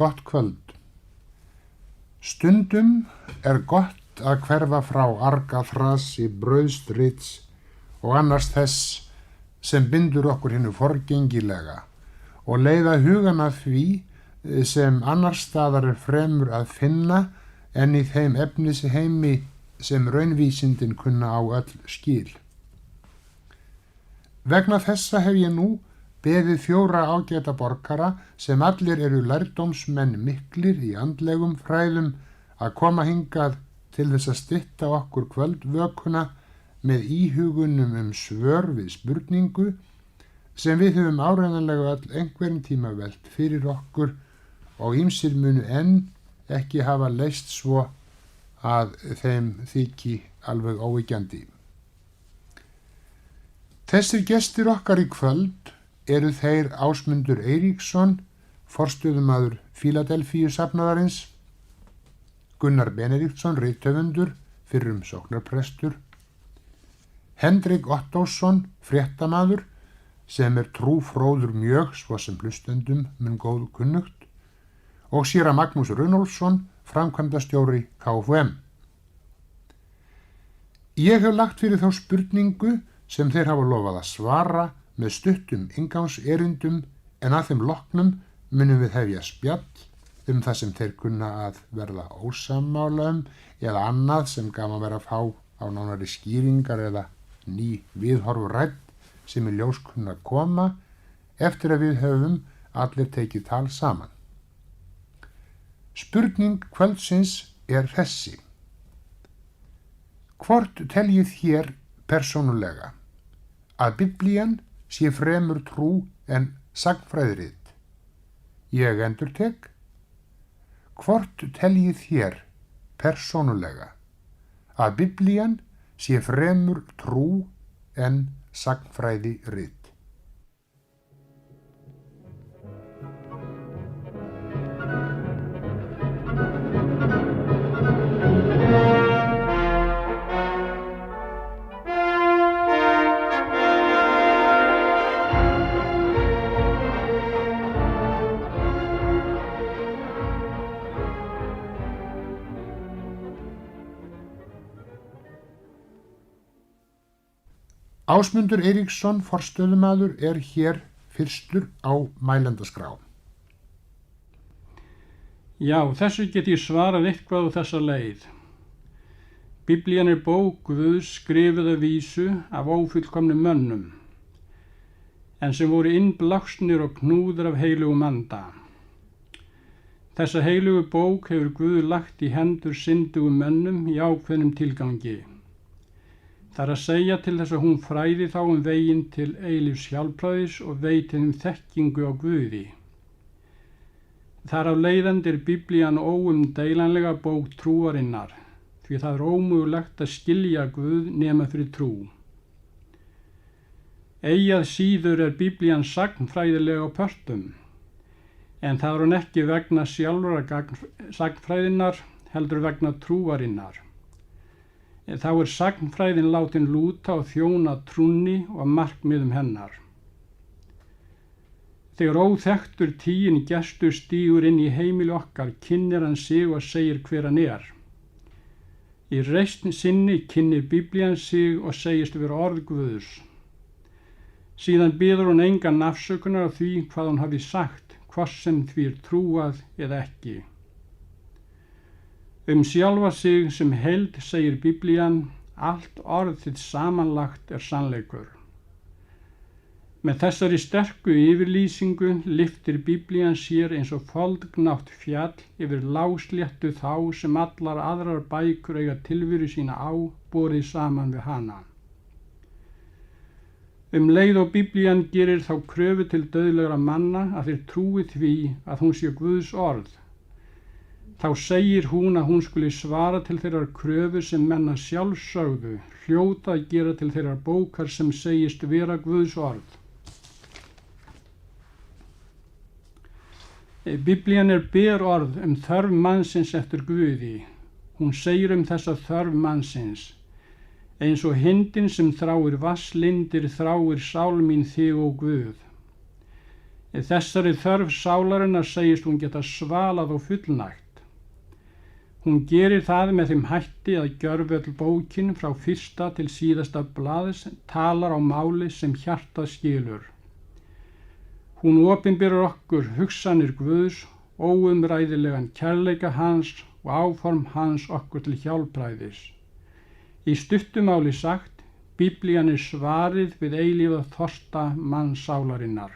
Gott kvöld. Stundum gott að hverfa frá argaþrasi, brauðstrits og annars þess sem bindur okkur hinnu forgengilega og leiða hugan að því sem annars staðar fremur að finna en í þeim efnisheimi sem raunvísindin kunna á öll skil. Vegna þessa hef ég nú beðið 4 ágæta borgara sem allir eru lærdómsmenn miklir í andlegum fræðum að koma hingað til þess að stytta okkur kvöldvökuna með íhugunum svör við spurningu sem við höfum áreiðanlega öll einhvern tíma velt fyrir okkur og ýmsir munu enn ekki hafa leyst svo að þeim þyki alveg óyggjandi. Þessir gestir okkar í kvöld eru þeir Ásmundur Eiríksson, forstöðumaður Fíladelfíu-safnaðarins, Gunnar Benediktsson, rithöfundur, fyrrum sóknarprestur, Hendrik Ottósson, fréttamaður, sem trúfróður mjög svo sem hlustendum mun góð kunnugt, og séra Magnús Runólfsson, framkvæmdastjóri KFUM. Ég hef lagt fyrir þá spurningu sem þeir hafa lofað að svara með stuttum inngangserindum en að þeim loknum munum við hefja spjall það sem þeir kunna að verða ósammála eða annað sem gaman vera að fá á nánari skýringar eða ný viðhorf rædd sem í ljós kunna koma eftir að við höfum allir tekið tal saman. Spurning kvöldsins þessi. Hvort teljið hér persónulega að Biblían sé fremur trú en sagnfræðirit? Ég endurtek. Hvort teljið þér persónulega að Biblían sé fremur trú en sagnfræðirit? Ásmundur Eiríksson, forstöðumaður, hér fyrstur á mælendaskrá. Já, þessu get ég svarað eitthvað á þessa leið. Biblían bók Guðs skrifuð að vísu af ófullkomnum mönnum, en sem voru innblásnir og knúðir af heilugum anda. Þessa heilugu bók hefur Guð lagt í hendur syndugum mönnum í ákveðnum tilgangi. Það að segja til þess að hún fræði þá veginn til eilífs hjálpræðis og veiti þeim þekkingu á Guði. Þar af leiðandi Biblían óumdeilanlega bók trúarinnar, því það ómögulegt að skilja Guð nema fyrir trú. Eigi að síður Biblían sagnfræðilega á pörtum, en það hún ekki vegna sjálfra sagnfræðinnar, heldur vegna trúarinnar. Þá sagnfræðin látin lúta og þjóna trúnni og markmiðum hennar. Þegar óþekktur tíin gestur stígur inn í heimili okkar, kynnir hann sig og segir hver hann Í reisn sinni kynnir Biblían sig og segist vera orð Guðs. Síðan biður hún engan afsökunar á því hvað hún hafi sagt, hvort sem því trúað eða ekki. Sjálfa sig sem heild segir Biblían, allt orð þitt samanlagt sannleikur. Með þessari sterku yfirlýsingu lyftir Biblían sér eins og foldgnátt fjall yfir lágsléttu þá sem allar aðrar bækur eiga tilveru sína á, borið saman við hana. Leið og Biblían gerir þá kröfu til dauðlegra manna að þeir trúi því að hún sé Guðs orð. Þá segir hún að hún skuli svara til þeirrar kröfu sem menna sjálfsögðu, hljóta að gera til þeirrar bókar sem segist vera Guðs orð. Biblían berorð þörf mannsins eftir Guði. Hún segir þessa þörf mannsins: eins og hindin sem þráir vasslindir þráir sál mín þig, ó Guð. Þessari þörf sálarinnar segist hún geta svalað og fullnægt. Hún gerir það með þeim hætti að gjörvöll bókin frá fyrsta til síðasta blaðs talar á máli sem hjartað skilur. Hún opinberar okkur hugsanir Guðs, óumræðilegan kærleika hans og áform hans okkur til hjálpræðis. Í stuttumáli sagt, Biblían svarið við eilífa þorsta mannssálarinnar.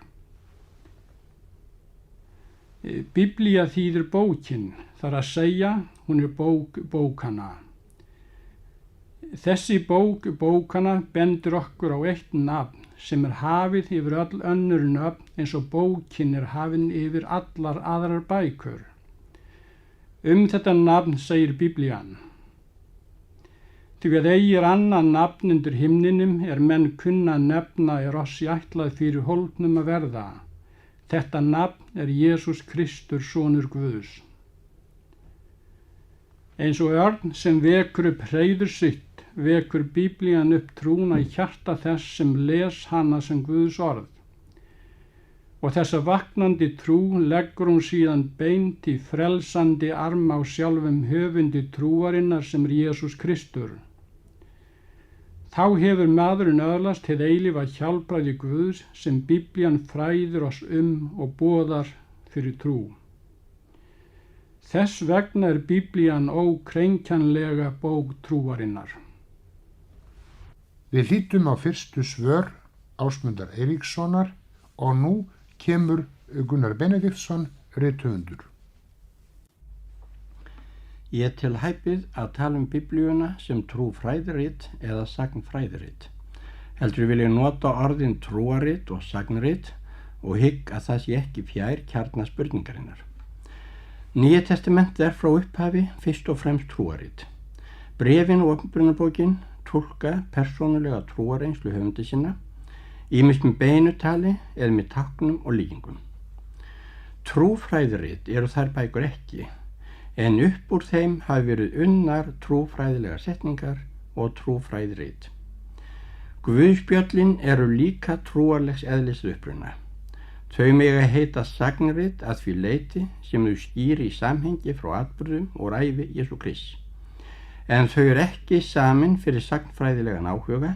Biblía þýðir bókin, þar að segja, hún bók bókanna. Þessi bók bókanna bendir okkur á eitt nafn sem hafið yfir öll önnur nöfn eins og bókin hafin yfir allar aðrar bækur. Þetta nafn segir Biblían: því að eigi annað nafn undir himninum menn kunna nefna oss ætlað fyrir hólpnum að verða. Þetta nafn Jesús Kristur, sonur Guðs. Eins og örn sem vekur upp hreiður sitt, vekur Biblían upp trúna í hjarta þess sem les hana sem Guðs orð. Og þessa vaknandi trú leggur hún síðan beint í frelsandi arma á sjálfum höfundi trúarinnar sem Jesús Kristur. Þá hefur maðurinn öðlast hið eilífa hjálpræði Guðs sem Biblían fræðir oss og boðar fyrir trú. Þess vegna Biblían ókrenkjanlega bók trúarinnar. Við hlýddum á fyrstu svör Ásmundar Eiríkssonar og nú kemur Gunnar Benediktsson, rithöfundur. Ég tel hæpið að tala Biblíuna sem trúfræðirit eða sagnfræðirit. Heldur vil ég nota orðin trúarit og sagnrit og hygg að það sé ekki fjær kjarna spurningarinnar. Nýja testamentið frá upphafi fyrst og fremst trúarit. Bréfin og opinberunarbókin túlka persónulega trúareynslu höfundi sinna, ýmist með beinutali eða með táknum og líkingum. Trúfræðirit eru þær bækur ekki, en upp úr þeim hafi verið unnar trúfræðilegar setningar og trúfræðirit. Guðspjöllin eru líka trúarlegs eðlis uppruna. Þau mega heita sagnrit að því leyti sem þau skýri í samhengi frá atburðum og ævi Jesú Krists. En þau eru ekki samin fyrir sagnfræðilegan áhuga,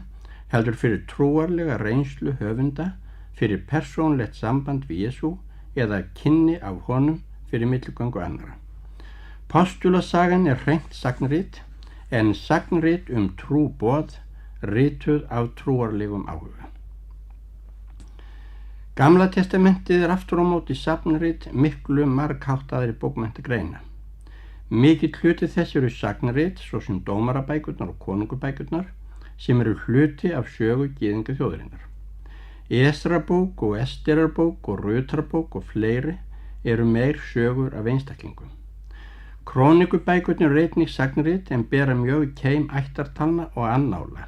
heldur fyrir trúarlega reynslu höfunda, fyrir persónlegt samband við Jesú eða kynni af honum fyrir milligöngu annarra. Postulasagan hreint sagnrit, en sagnrit trúboð, rituð af trúarlegum áhuga. Gamla testamentið aftur á móti sagnrit miklu margháttaðri bókmenntagreina. Mikill hluti þess eru sagnrit, svo sem dómarabækurnar og konungubækurnar, sem eru hluti af sögu gyðinga þjóðarinnar. Esrabók og Esterarbók og Rutarbók og fleiri eru meir sögur af einstaklingum. Krónikubækurnar eru einnig sagnrit en bera mjög keim ættartalna og annála.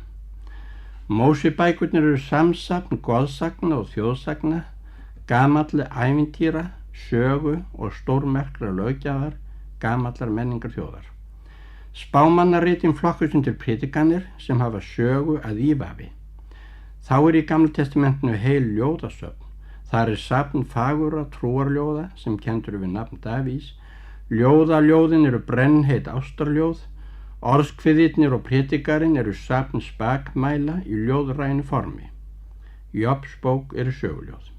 Mósebækurnar eru samsafn goðsagna og þjóðsagna, gamalli ævintýra, sögu og stórmerkra löggjafar gamallar menningar þjóðar. Spámannaritin flokkast undir predikanir sem hafa sögu að ívafi. Þá í Gamla testamentinu heil ljóðasöfn. Þar safn fagurra trúarljóða sem kenndur við nafn Davís. Ljóðaljóðin eru brennheit ástarljóð, orðskviðirnir og predikarinn eru safn spakmæla í ljóðrænu formi. Jobs bók eru söguljóð.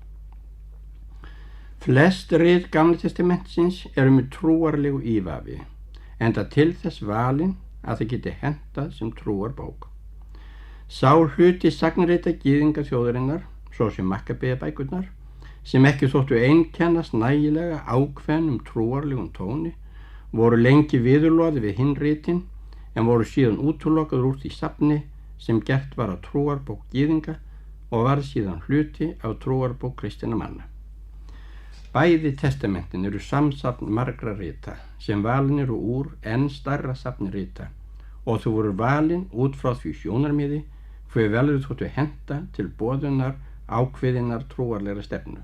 Flest rit Gamla testamentsins eru með trúarlegu ívafi, enda til þess valin að það geti hentað sem trúarbók. Sá hluti sagnrita gyðinga þjóðarinnar, svo sem Makkabæjabækurnar, sem ekki þóttu einkennast nægilega ákveðnum trúarlegum tóni, voru lengi viðurloði við hinn ritin, en voru síðan útilokaður úr því safni sem gert var að trúarbók gyðinga og var síðan hluti af trúarbók kristinna manna. Bæði testamentin eru samsafn margra rita sem valin eru úr enn stærra safni rita og þau voru valin út frá því sjónarmiði hver velur þóttu henta til boðunar ákveðinnar trúarlegra stefnu.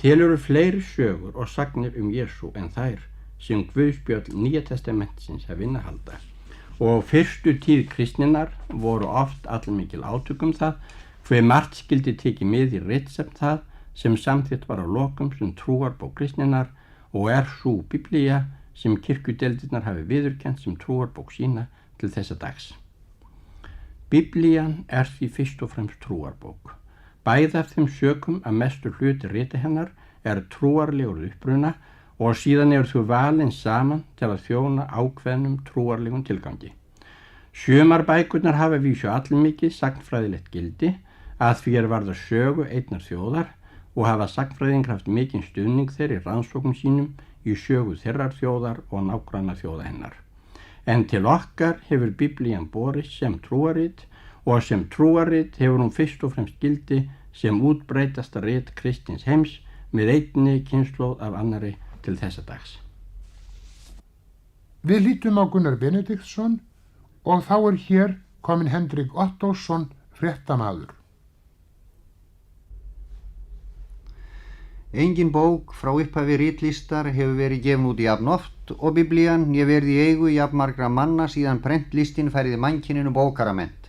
Til eru fleiri sögur og sagnir Jesú en þær sem guðspjöll Nýja testamentisins hef innihalda, og fyrstu tíð kristninnar voru oft allmikil átök það hve margt skildi tekið mið í ritsefn það sem samþykkt var á lokum sem trúarbók kristninnar og sú Biblía sem kirkjudeildirnar hafi viðurkennt sem trúarbók sína til þessa dags. Biblían því fyrst og fremst trúarbók. Bæði af þeim sökum að mestur hluti rita hennar trúarlegur uppruna og síðan þau valin saman til að þjóna ákveðnum trúarlegum tilgangi. Sumar bækurnar hafa vísu allmikið sagnfræðilegt gildi að því varða sögu einnar þjóðar og hafa sagnfræðingar haft mikinn stuðning þeirra í rannsóknum sínum í sögu þeirrar þjóðar og nágranna þjóða hennar. En til okkar hefur Biblían borist sem trúarrit og sem trúarrit hefur hún fyrst og fremst gildi sem útbreidasta rit kristins heims með einni kynslóð af annarri til þessa dags. Við lítum á Gunnar Benediktsson og þá hér kominn Hendrik Ottósson, fréttamaður. Engin bók frá upphafi ritlistar hefur verið gefin út jafn oft og Biblían né verið í eigu jafn margra manna síðan prentlistin færði mannkyninu bókarament.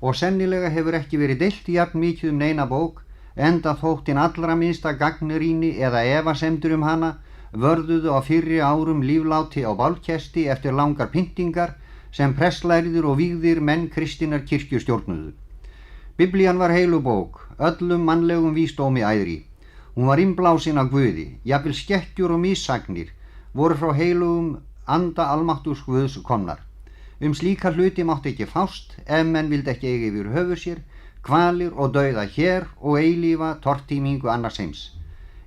Og sennilega hefur ekki verið deilt jafn mikið neina bók, enda þótt hinn allra minnsta gagnrýni eða efasemdur hana vörðuðu á fyrri árum lífláti á bálkesti eftir langar pyntingar sem presslærðir og vígðir menn kristinnar kirkju stjórnuðu. Biblían var heilu bók, öllum mannlegum vísdómi æðri. Hún var innblásin af Guði, jafnvel skekkjur og missagnir voru frá heilugum anda almáttugs Guðs komnar. Slíka hluti mátti ekki fást ef menn vildi ekki eiga yfir höfu sér, kvalir og dauða hér og eilífa tortímingu annars heims.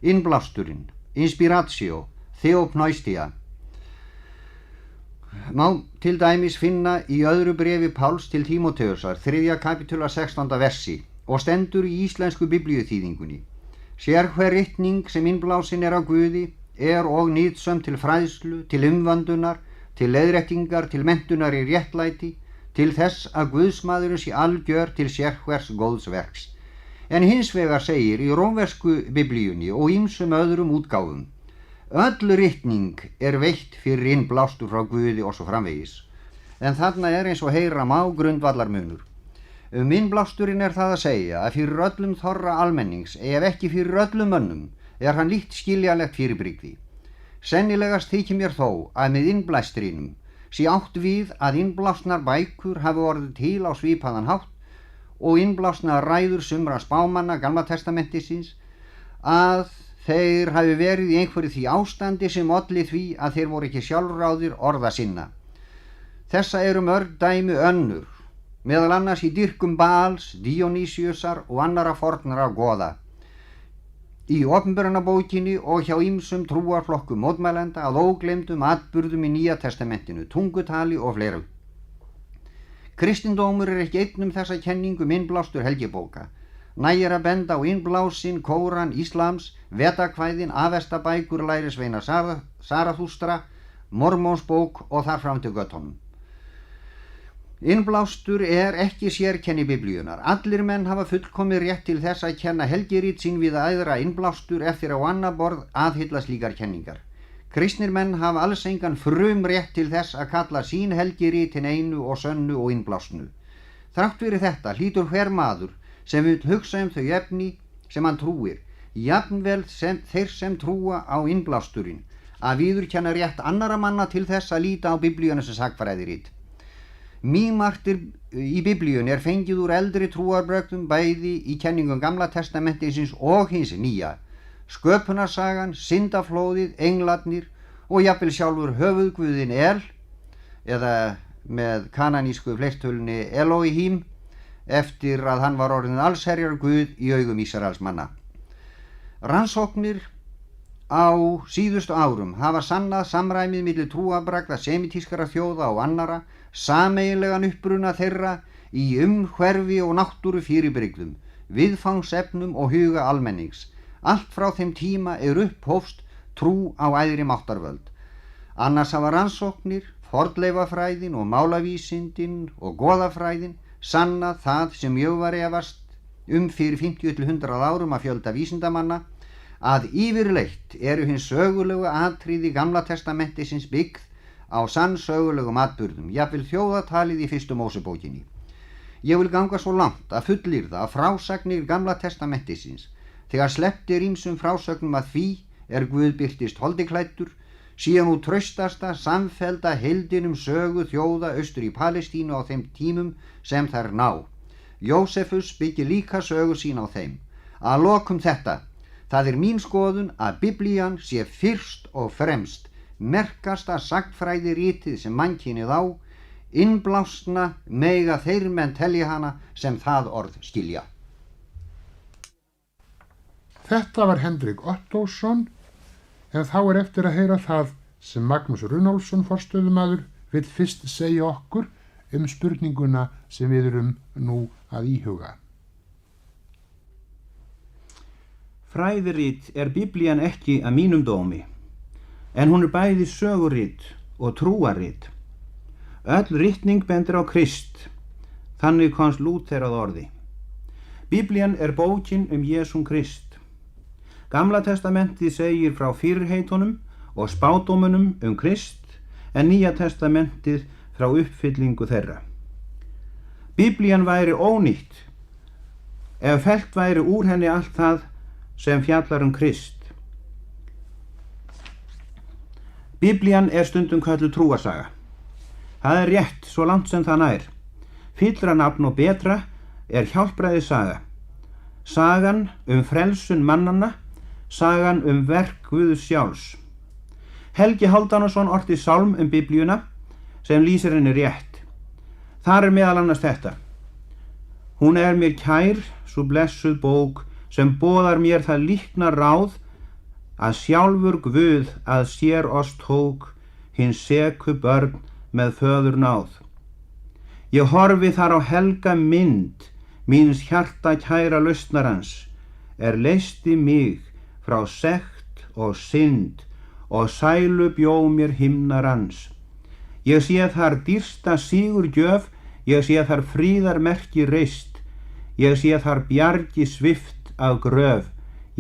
Innblásturinn, inspiratio, theopneustia má til dæmis finna í öðru bréfi Páls til Tímóteusar, 3. kapitúla 16. versi og stendur í íslensku biblíuþýðingunni. Sérhver ritning sem innblásin af Guði og nytsöm til fræðslu, til umvandunar, til leiðréttingar, til menntunar í réttlæti, til þess að Guðsmaðurinn sé algjör til sérhvers góðs verks. En hins vegar segir í rómversku biblíunni og ýmsum öðrum útgáfum: öll ritning veitt fyrir innblástur frá Guði og svo framvegis. En þarna eins og heyra má grundvallarmunur. Innblásturinn það að segja að fyrir öllum þorra almennings, ef ekki fyrir öllum mönnum, hann lítt skiljanlegt fyrirbrigði. Sennilegast þykir mér þó að með innblæstrinum sé átt við að innblásnar bækur hafi orðið til á svipaðan hátt og innblásnar ræður sumra spámanna Gamla testamentisins, að þeir hafi verið í einhverju því ástandi sem olli því að þeir voru ekki sjálfráðir orða sinna. Þessa mörg dæmi önnur, meðal annars í dýrkum Baals, Dionýsiusar og annara fornra goða. Í opinberunarbókinni og hjá ýmsum trúarflokkum mótmælenda að ógleymdum atburðum í Nýja testamentinu, tungutali og fleiru. Kristindómur ekki einn þessa kenningu innblástur helgibóka. Nægir að benda á innblásin Kóran íslams, vetakvæðin, avestabækur lærisveina Sarathustra, Mormónsbók og þar fram til göttunum. Innblástur ekki sérkenni Biblíunar. Allir menn hafa fullkomið rétt til þess að kenna helgirit sín við æðra innblástur eftir á annað borð aðhylla slíkar kenningar. Kristnir menn hafa alls engan rétt til þess að kalla sín helgiritin einu og sönnu og innblásnu. Þrátt fyrir þetta hlýtur hver maður sem vil hugsa þau efni sem hann trúir, jafnvel þeir sem trúa á innblásturinn, að viðurkenna rétt annara manna til þess að líta á Biblíuna sem sagfræðirit. Mýmarktir í Biblíunni fengið úr eldri trúarbrögðum bæði í kenningum Gamla testamentisins og hins nýja. Sköpunarsagan, syndaflóðið, englarnir og jafnvel sjálfur höfuðguðinn eða með kananísku fleirtölunni Elohim, eftir að hann var orðinn allsherjar guð í augum Ísraels manna. Rannsóknir á síðustu árum hafa sannað samræmið milli trúarbragða semitískara þjóða og annara, sameiginlegan uppruna þeirra í umhverfi og náttúru fyrirbrigðum, viðfangsefnum og huga almennings. Allt frá þeim tíma upphófst trú á æðri máttarvöld. Annars hafa rannsóknir, fornleifafræðin og málavísindin og goðafræðin sannað það sem mjög var efast fyrir 50 til 100 árum að fjölda vísindamanna, að yfirleitt eru hins sögulegu atriði Gamla testamentisins byggð á sannsögulegum atburðum, jafnvel þjóðatalið í fyrstu Mósebókinni. Ég vil ganga svo langt að fullyrða að frásagnir Gamla testamentisins, þegar sleppt ýmsum frásögnum að því Guð birtist holdiklæddur, síðan nú traustasta samfellda heildinum sögu þjóða austur í Palestínu á þeim tímum sem þær ná. Jósefus byggir líka sögu sín á þeim. Að lokum þetta, það mín skoðun að Biblían sé fyrst og fremst merkasta sagnfræðiritið sem mannkynið á, innblásna mega þeir menn telja hana sem það orð skilja. Þetta var Hendrik Ottósson, en þá eftir að heyra það sem Magnús Runólfsson forstöðumaður vill fyrst segja okkur spurninguna sem við erum nú að íhuga. Fræðirit Biblían ekki að mínum dómi, en hún bæði sögurit og trúarit. Öll ritning bendir á Krist, þannig komst Lúther að orði. Biblían bókin Jesúm Krist. Gamla testamentið segir frá fyrirheitunum og spádómunum Krist, en Nýja testamentið frá uppfyllingu þeirra. Biblían væri ónýtt ef fellt væri úr henni allt það sem fjallar Krist. Biblían stundum kölluð trúarsaga. Það rétt svo langt sem það nær. Fyllra nafn og betra hjálpræðissaga. Sagan frelsun mannanna, sagan verk Guðs sjálfs. Helgi Hálfdanarson orti sálm Biblíuna sem lýsir henni rétt. Þar meðal annars þetta: Hún mér kær, svo blessuð bók, sem boðar mér það líkna ráð, að sjálfur Guð að sér oss tók, hins seku börn með föður náð. Ég horfi þar á helga mynd, míns hjarta kæra lausnarans, leysti mig frá sekt og synd, og sælu bjó mér himnarans. Ég sé þar dýrsta sigur gjöf, ég sé þar fríðarmerki reist, ég sé þar bjargi svift af gröf,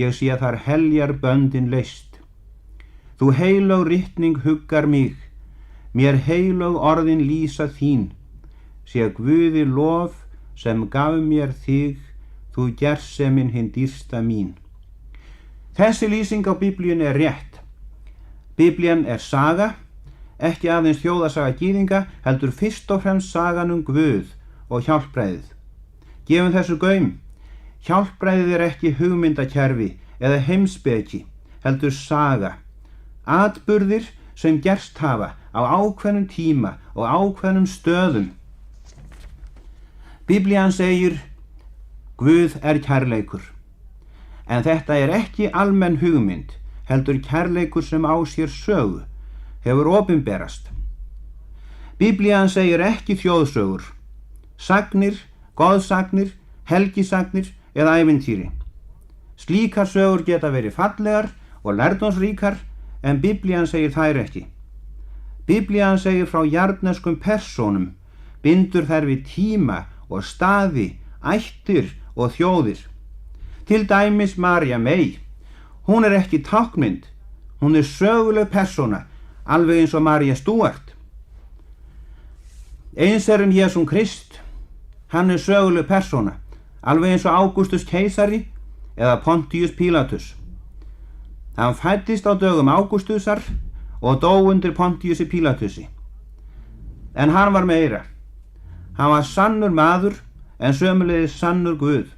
ég sé þar heljar böndin leist. Þú heilög ritning huggar mig, mér heilög orðin lýsa þín, sé Guði lof sem gaf mér þig, þú gersemin hinn dýrsta mín. Þessi lýsing á Biblíunni rétt. Biblían saga, ekki aðeins þjóðasaga gyðinga, heldur fyrst og fremst sagan Guð og hjálpræðið. Gefum þessu gaum. Hjálpræðið ekki hugmyndakerfi eða heimspeki, heldur saga. Atburðir sem gerst hafa á ákveðnum tíma og ákveðnum stöðum. Biblían segir: Guð kærleikur. En þetta ekki almenn hugmynd, heldur kærleikur sem á sér sögu, hefur opinberast. Biblían segir ekki þjóðsögur, sagnir, goðsagnir, helgisagnir eða ævintýri. Slíkar sögur geta verið fallegar og lærdómsríkar, en Biblían segir þær ekki. Biblían segir frá jarðneskum persónum, bindur þær við tíma og staði, ættir og þjóðir. Til dæmis María Mey. Hún ekki táknmynd, hún söguleg persóna, alveg eins og María Stuart. Eins Jesúm Krist, hann söguleg persóna, alveg eins og Ágústus keisari eða Pontius Pílatus. Hann fæddist á dögum Ágústusar og dó undir Pontiusi Pílatusi. En hann var meira. Hann var sannur maður, en sömuleiðis sannur Guð.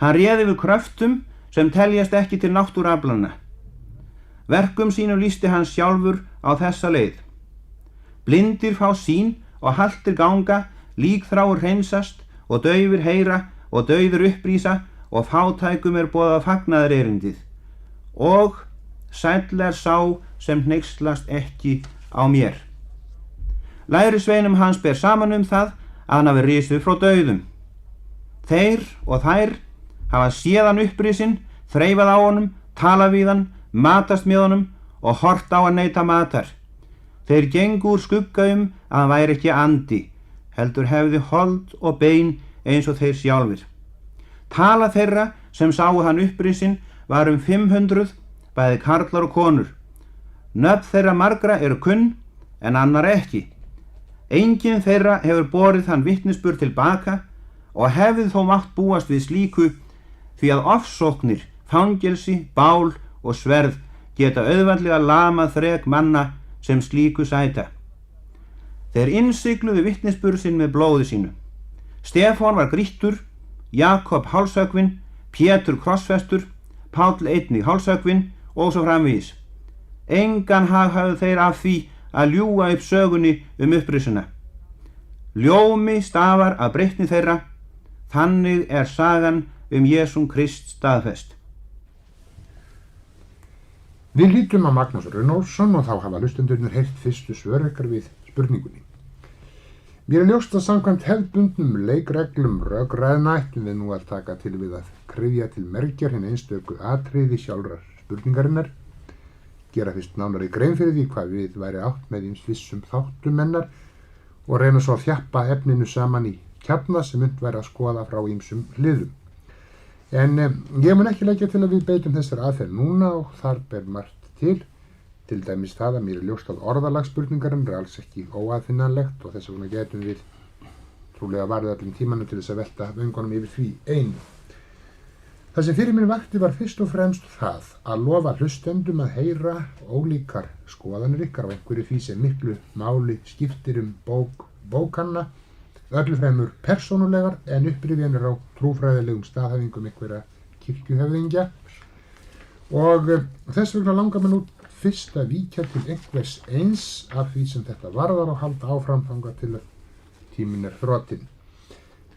Hann réði við kröftum sem teljast ekki til náttúruaflanna. Verkum sínum lýsti hann sjálfur á þessa leið: Blindir fá sýn og haltir ganga, líkþráir hreinsast og daufir heyra og dauðir upprísa og fátækum boðað fagnaðarerindið. Og sæll sá sem hneykslast ekki á mér. Lærisveinum hans ber saman það að hann hafi risið frá dauðum. Þeir og þær hafa séð hann upprisinn, þreifað á honum, talað við hann, matast með honum og hort á að neita matar. Þeir gengu úr skugga að hann væri ekki andi, heldur hefði hold og bein eins og þeir sjálfir. Tala þeirra sem sáu hann upprisinn var 500, bæði karlar og konur. Nöfn þeirra margra eru kunn, en annarra ekki. Enginn þeirra hefur borið þann vitnisburð tilbaka og hefði þó mátt búast við slíku, því að ofsóknir, fangelsi, bál og sverð geta auðveldlega lamað þrek manna sem slíku sæta. Þeir innsigluðu vitnisburð sinn með blóði sínu. Stefán var grýttur, Jakob hálshöggvinn, Pétur krossfestur, Páll einnig hálshöggvinn og svo framvegis. Engan hag hafðu þeir af því að ljúga upp sögunni upprisuna. Ljómi stafar af breytni þeirra, þannig er sagan Jesúm Krist staðfest. Við lítum að Magnús Runólfsson og þá hafa hlustendurnir heyrt fyrstu svör ykkar við spurningunni. Mér er ljóst að samkvæmt hefðbundnum leikreglum rökræðna ættum við nú að taka til við að kryfja til mergjar hinn einstöku atriði sjálfrar spurningarinnar, gera fyrst nánari grein fyrir því hvað við væri átt með vissum þáttum hennar og reyna svo að þjappa efninu saman í kjarna sem unnt væri að skoða frá ýmsum hliðum. En ég mun ekki leggja til að við beitum þessar aðferð núna og þar ber margt til dæmis það að mér er ljóst að orðalagsspurningarinn er alls ekki óaðfinnanlegt og þess vegna getum við trúlega varðið öllum tímanum til þess að velta vöngunum yfir því einu. Það sem fyrir mér vakti var fyrst og fremst það að lofa hlustendum að heyra ólíkar skoðanir ykkar á einhverju því sem miklu máli skiptir bókanna, öllu fremur persónulegar en upprifjanir á trúfræðilegum staðhæfingum einhverja kirkjuhöfðingja og þess vegna langar mér nú fyrst að víkja til einhvers eins af því sem þetta varðar og halda áfram þangað til að tíminn er þrotinn.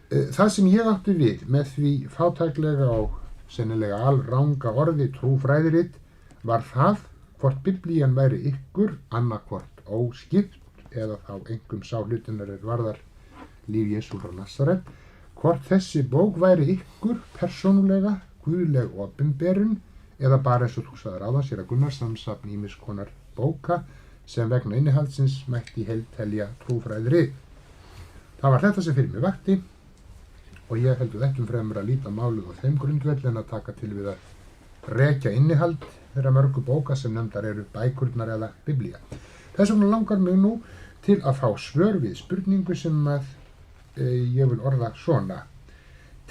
Það sem ég átti við með því fátæklega og sennilega alranga orði trúfræðiritt var það hvort Biblían væri ykkur annarkvort óskipt eða þá einkum sá hlutinnar varðar líf Jesú frá Nasaret, hvort þessi bók væri ykkur persónulega guðleg opinberun eða bara eins og þú sagðir áðan sér að Gunnar samsafn ýmis konar bóka sem vegna innihaldsins mætti í heild telja trúfræðirið. Það var þetta sem fyrir mig vakti og ég heldur ekki fremur að líta málið á þeim grundvelli en að taka til við að rekja innihald þeirra mörgu bóka sem nefndar eru bækurnar eða Biblía. Þess vegna langar mig nú til að fá svör við spurningu sem að ég vil orða svona.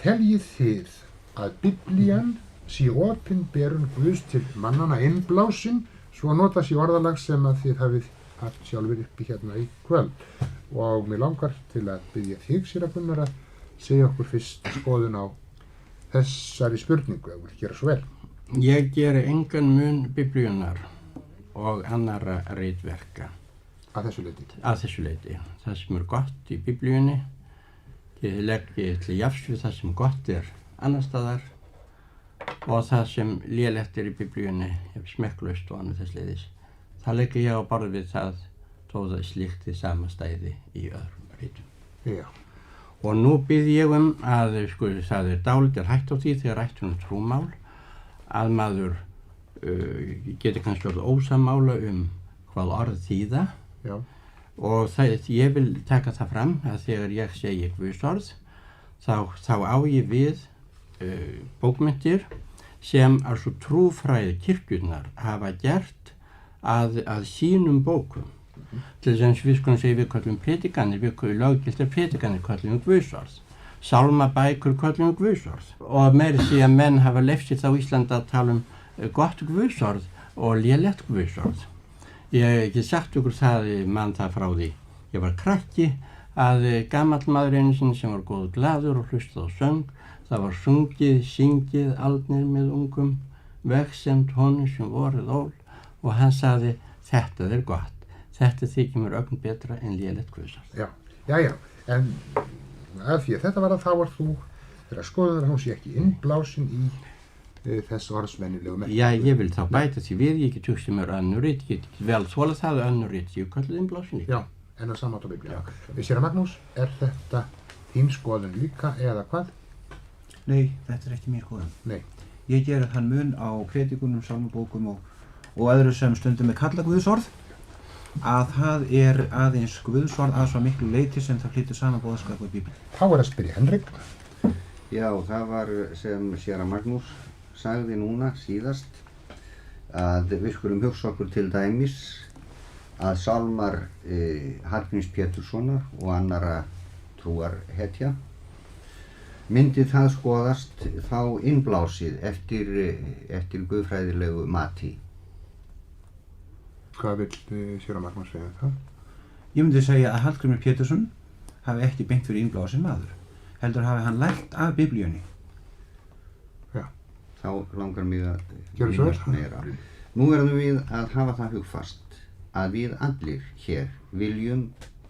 Teljið þið að Biblían sé opinberun Guðs til mannana innblásin, svo nota sér orðalag sem að þið hafið haft sjálfur uppi hérna í kvöld. Og mér langar til að biðja þig, séra Gunnar, að segja okkur fyrst skoðun á þessari spurningu, ef þú vilt gera svo vel. Ég geri engan mun Biblíunar og annarra ritverka. Að þessu leyti? Að þessu leyti. Það sem er gott í Biblíunni, ég leggi til jafns við það sem gott er annar staðar og það sem lélegt er í Biblíunni, smekklaust og annað þess leiðis. Það leggi ég á borð við það þó það slíkt í sama stæði í öðrum ritum. Já. Og nú bið ég að, það er dálítið hætt á því þegar rætt trúmál, að maður getur kannski orðið ósammála hvað orð þýða. Já. Og ég vil taka það fram að þegar ég segi Guðsorð, þá á ég við bókmyndir sem svo trúfræði kirkjurnar hafa gert að sínum bókum. Til þess að við skulum segja við köllum predikanir, við löggiltar predikanir köllum Guðsorð, sálmabækur köllum Guðsorð og meira sé að menn hafa leyft sér á Íslandi að tala gott Guðsorð og lélegt Guðsorð. Ég hef sagt ykkur það frá því. Ég var krakki að gamall maður einu sinni sem var góð glaður og hlustað á söng. Það var syngið aldnir með ungum, vegsemd honum sem vorið ól og hann sagði, þetta er gott, þetta þykir mér ögn betra en lélegt Guðsorð. Já, en að því að þetta var að þá var þú þegar skoðunar hún sé ekki innblásin í þess orðsvenjulegu merkingu. Já, ég vil þá bæta því við, ég get hugsað mér önnur rit, ég get vel þolað það önnur rit, ég kallið innblásin líka. Já, en að samátt á Biblíu. Séra Magnús, er þetta þín skoðun líka eða hvað? Nei, þetta er ekki mér skoðun. Nei. Ég gera þann mun á predikunum, sálmabókum og öðru sem stundum er kalla Guðsorð, að það er aðeins Guðsorð að svo miklu leyti sem það flytur saman boðskap í Bíblíu. Þá er að spyrja Henrik. Já, það var sem séra Magnús sagði núna síðast að við skulum hugsa okkur til dæmis að sálmar Hallgríms Péturssonar og annara trúarhetja myndi það skoðast þá innblásið eftir guðfræðilegu mati. Hvað vill séra Magnús segja það? Ég myndi segja að Hallgrímur Pétursson hafi ekki beint fyrir innblásin maður, heldur hafi hann lært af Biblíunni. Já. Þá langar mig að Gjörðu svo vel. meira. Nú verðum við að hafa það hugfast að við allir hér viljum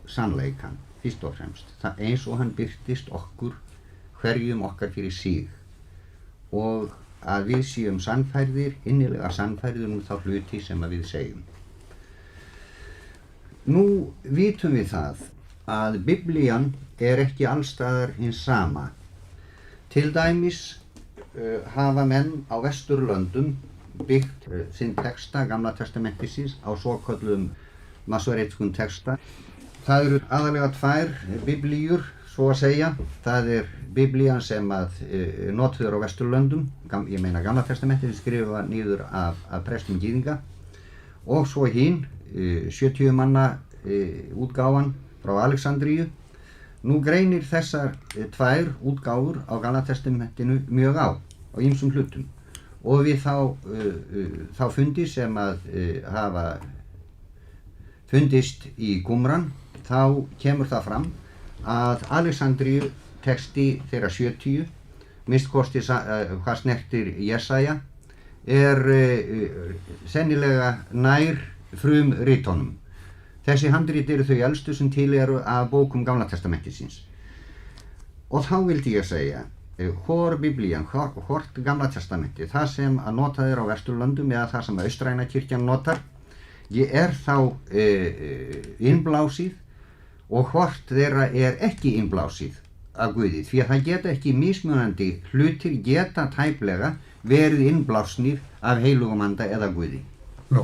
sannleikann, fyrst og fremst, það eins og hann birtist okkur, hverjum okkar fyrir sig, og að við séum sannfærðir, innilega sannfærðir þá hluti sem að við segjum. Nú vitum við það að Biblían ekki allstaðar hins sama. Til dæmis hafa menn á Vesturlöndum byggt sinn texta, Gamla testamentisins, á svokölluðum masoretskun texta. Það eru aðalega tvær biblíur, svo að segja. Það Biblían sem að notuð á Vesturlöndum, ég meina Gamla testamentið skrifa niður af prestum gyðinga, og svo hinn 70 manna útgáfan frá Alexandríu. Nú greinir þessar tvær útgáfur á Gamla testamentinu mjög á ýmsum hlutum. Og við þá fundi sem að hafa fundist í Qumran, þá kemur það fram að Alexandríu texti þeirra 70, mistkosti hvað snertir Jesaja, sennilega nær frumritunum. Þessi handrit eru þau elstu sem til eru af bókum Gamla testamentisins. Og þá vildi ég segja, hvor Biblían, hvort Gamla testamenti, það sem að notað á Vesturlöndum eða það sem að Austræna kirkjan notar, þá innblásið og hvort þeirra ekki innblásið af Guði, því að það geta ekki mismunandi hlutir geta tæplega verið innblásnir af heilugum anda eða Guði. Nú,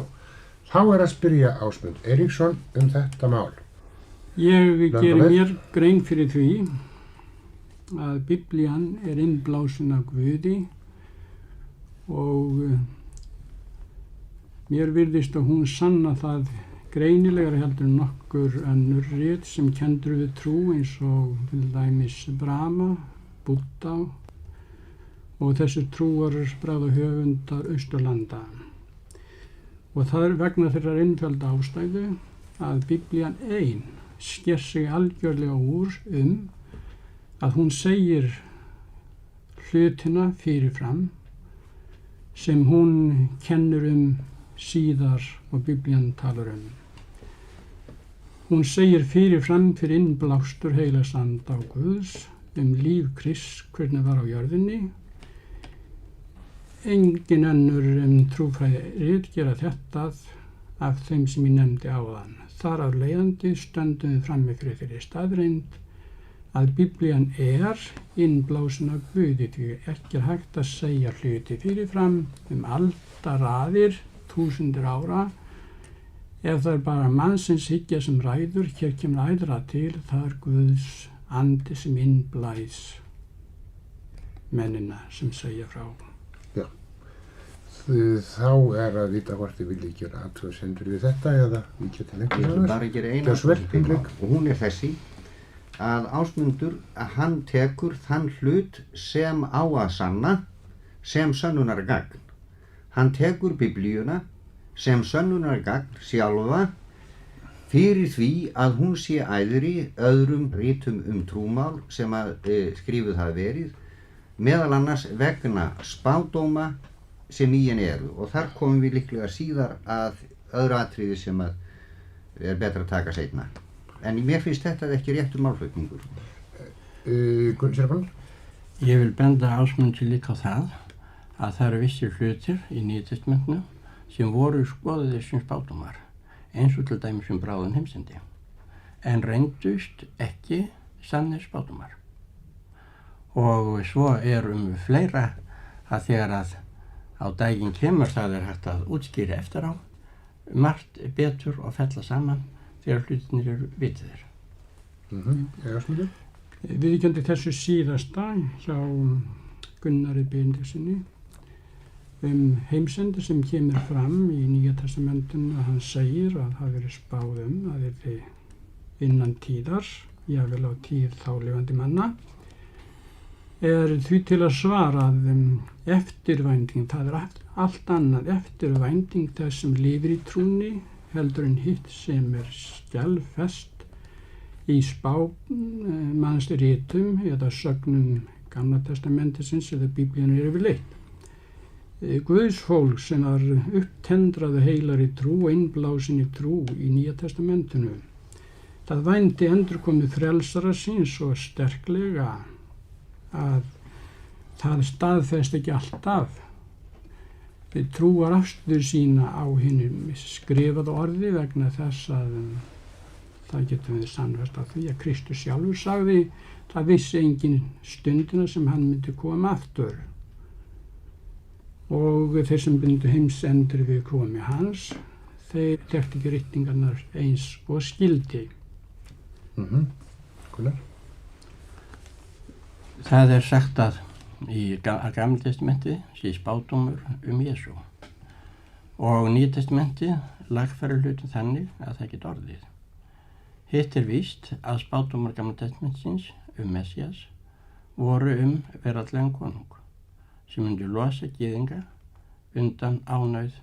þá að spyrja Ásmund Eiríksson þetta mál. Ég geri mér grein fyrir því að Biblían innblásin af Guði og mér virðist að hún sanna það greinilegar heldur en nokkur önnur rit sem kendur við trú eins og til dæmis Brahma, Buddha og þessir trúarbragða höfundar Austurlanda. Og það vegna þeirrar einföldu ástæðu að Biblían ein sker sig algjörlega úr að hún segir hlutina fyrirfram sem hún kennur síðar og Biblían talar Hún segir fyrirfram fyrir innblástur heilags anda á Guðs líf Krists hvernig var á jörðinni. Engin önnur trúfræðirit gera þetta af þeim sem ég nefndi áðan. Þar af leiðandi stöndum við frammi fyrir þeirri staðreynd að Biblían innblásin af Guði, því ekki hægt að segja hluti fyrirfram aldaraðir, þúsundir ára, ef það bara mannsins hyggja sem ræður. Hér kemur æðra til, það Guðs andi sem innblæs mennina sem segja frá. Já, þá að vita hvort þið viljið gera athugasemdir við þetta eða við getum lengur. Ég ætla bara að gera eina athugasemd og hún þessi, að Ásmundur hann tekur þann hlut sem á að sanna sem sönnunargagn. Hann tekur Biblíuna sem sönnunargagn sjálfa fyrir því að hún sé æðri öðrum ritum trúmál sem að skrifuð hafa verið, meðal annars vegna spádóma sem í henni eru. Og þar komum við líklega síðar að öðru atriði sem að betra að taka seinna. En mér finnst þetta ekki réttur málflutningur. Gunnar? Ég vil benda Ásmundi líka á það að það eru vissir hlutir í Nýja testamentinu sem voru skoðaðir sem spádómar, eins og til dæmis bráðan heimsendi, en reyndust ekki sannir spádómar. Og svo fleira að þegar að á daginn kemur það hægt að útskýra eftir á, margt betur og fella saman þegar hlutinir eru vitiðir. Viðurkenndi þessu síðasta hjá Gunnari Benediktssyni heimsendi sem kemur fram í Nýja testamentinu. Hann segir að það verið spáð að þetta innan tíðar, jafnvel á tíð þá lifandi manna, því til að svara að eftirvænting, það allt annað eftirvænting þess sem lifir í trúni heldur en hitt sem skjalfest í spámannsritum eða sögnum Gamla testamentisins eða Biblíunnar yfirleitt. Guðsfólk sem var upptendraðu heilar í trú og innblásin í trú í Nýja testamentinu, það vændi endurkomið frelsara síns svo sterklega að það staðfest ekki alltaf við trúar afstöðu sína á hinum skrifaða orði vegna þess að það getum við sannfest á því að Kristus sjálfur sagði það vissi engin stundina sem hann myndi koma aftur og þeir sem bindu heimsendur við komi hans þeir tekti ekki ritningarnar eins og skildi. Gunnar? Það sagt að í Gamla testamenti sé spádómur Jesú og Nýja testamenti lagfærir hlutin þannig að það geti orðið. Hitt víst að spádómar Gamla testamentisins Messías voru veraldlegan konung sem myndi losa gyðinga undan ánauð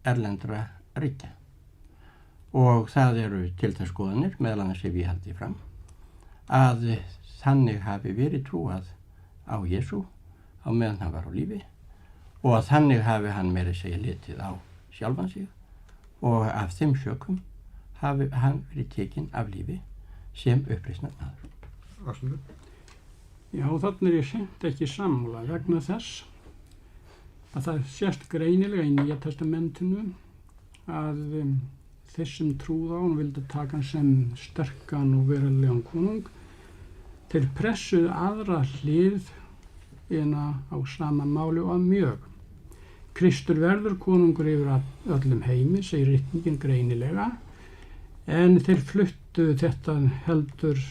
erlendra ríkja. Og það eru til þess skoðanir, meðal annars hef ég haldið fram, að þannig hafi verið trúað á Jesú á meðan hann var á lífi og að þannig hafi hann meira segja litið á sjálfan sig og af þeim sökum hafi hann verið tekinn af lífi sem uppreisnar maður. Ásmundur? Já, þannig ég seint ekki sammála vegna þess að það sést greinilega í Nýja testamentinu að þessum trúða á hann vildi taka hann sem sterkan og verulegan konung. Þeir pressuðu aðra hlið á sama máli og að mjög. Kristur verður konungur yfir öllum heimi, segir ritningin greinilega, en þeir fluttu þetta heldur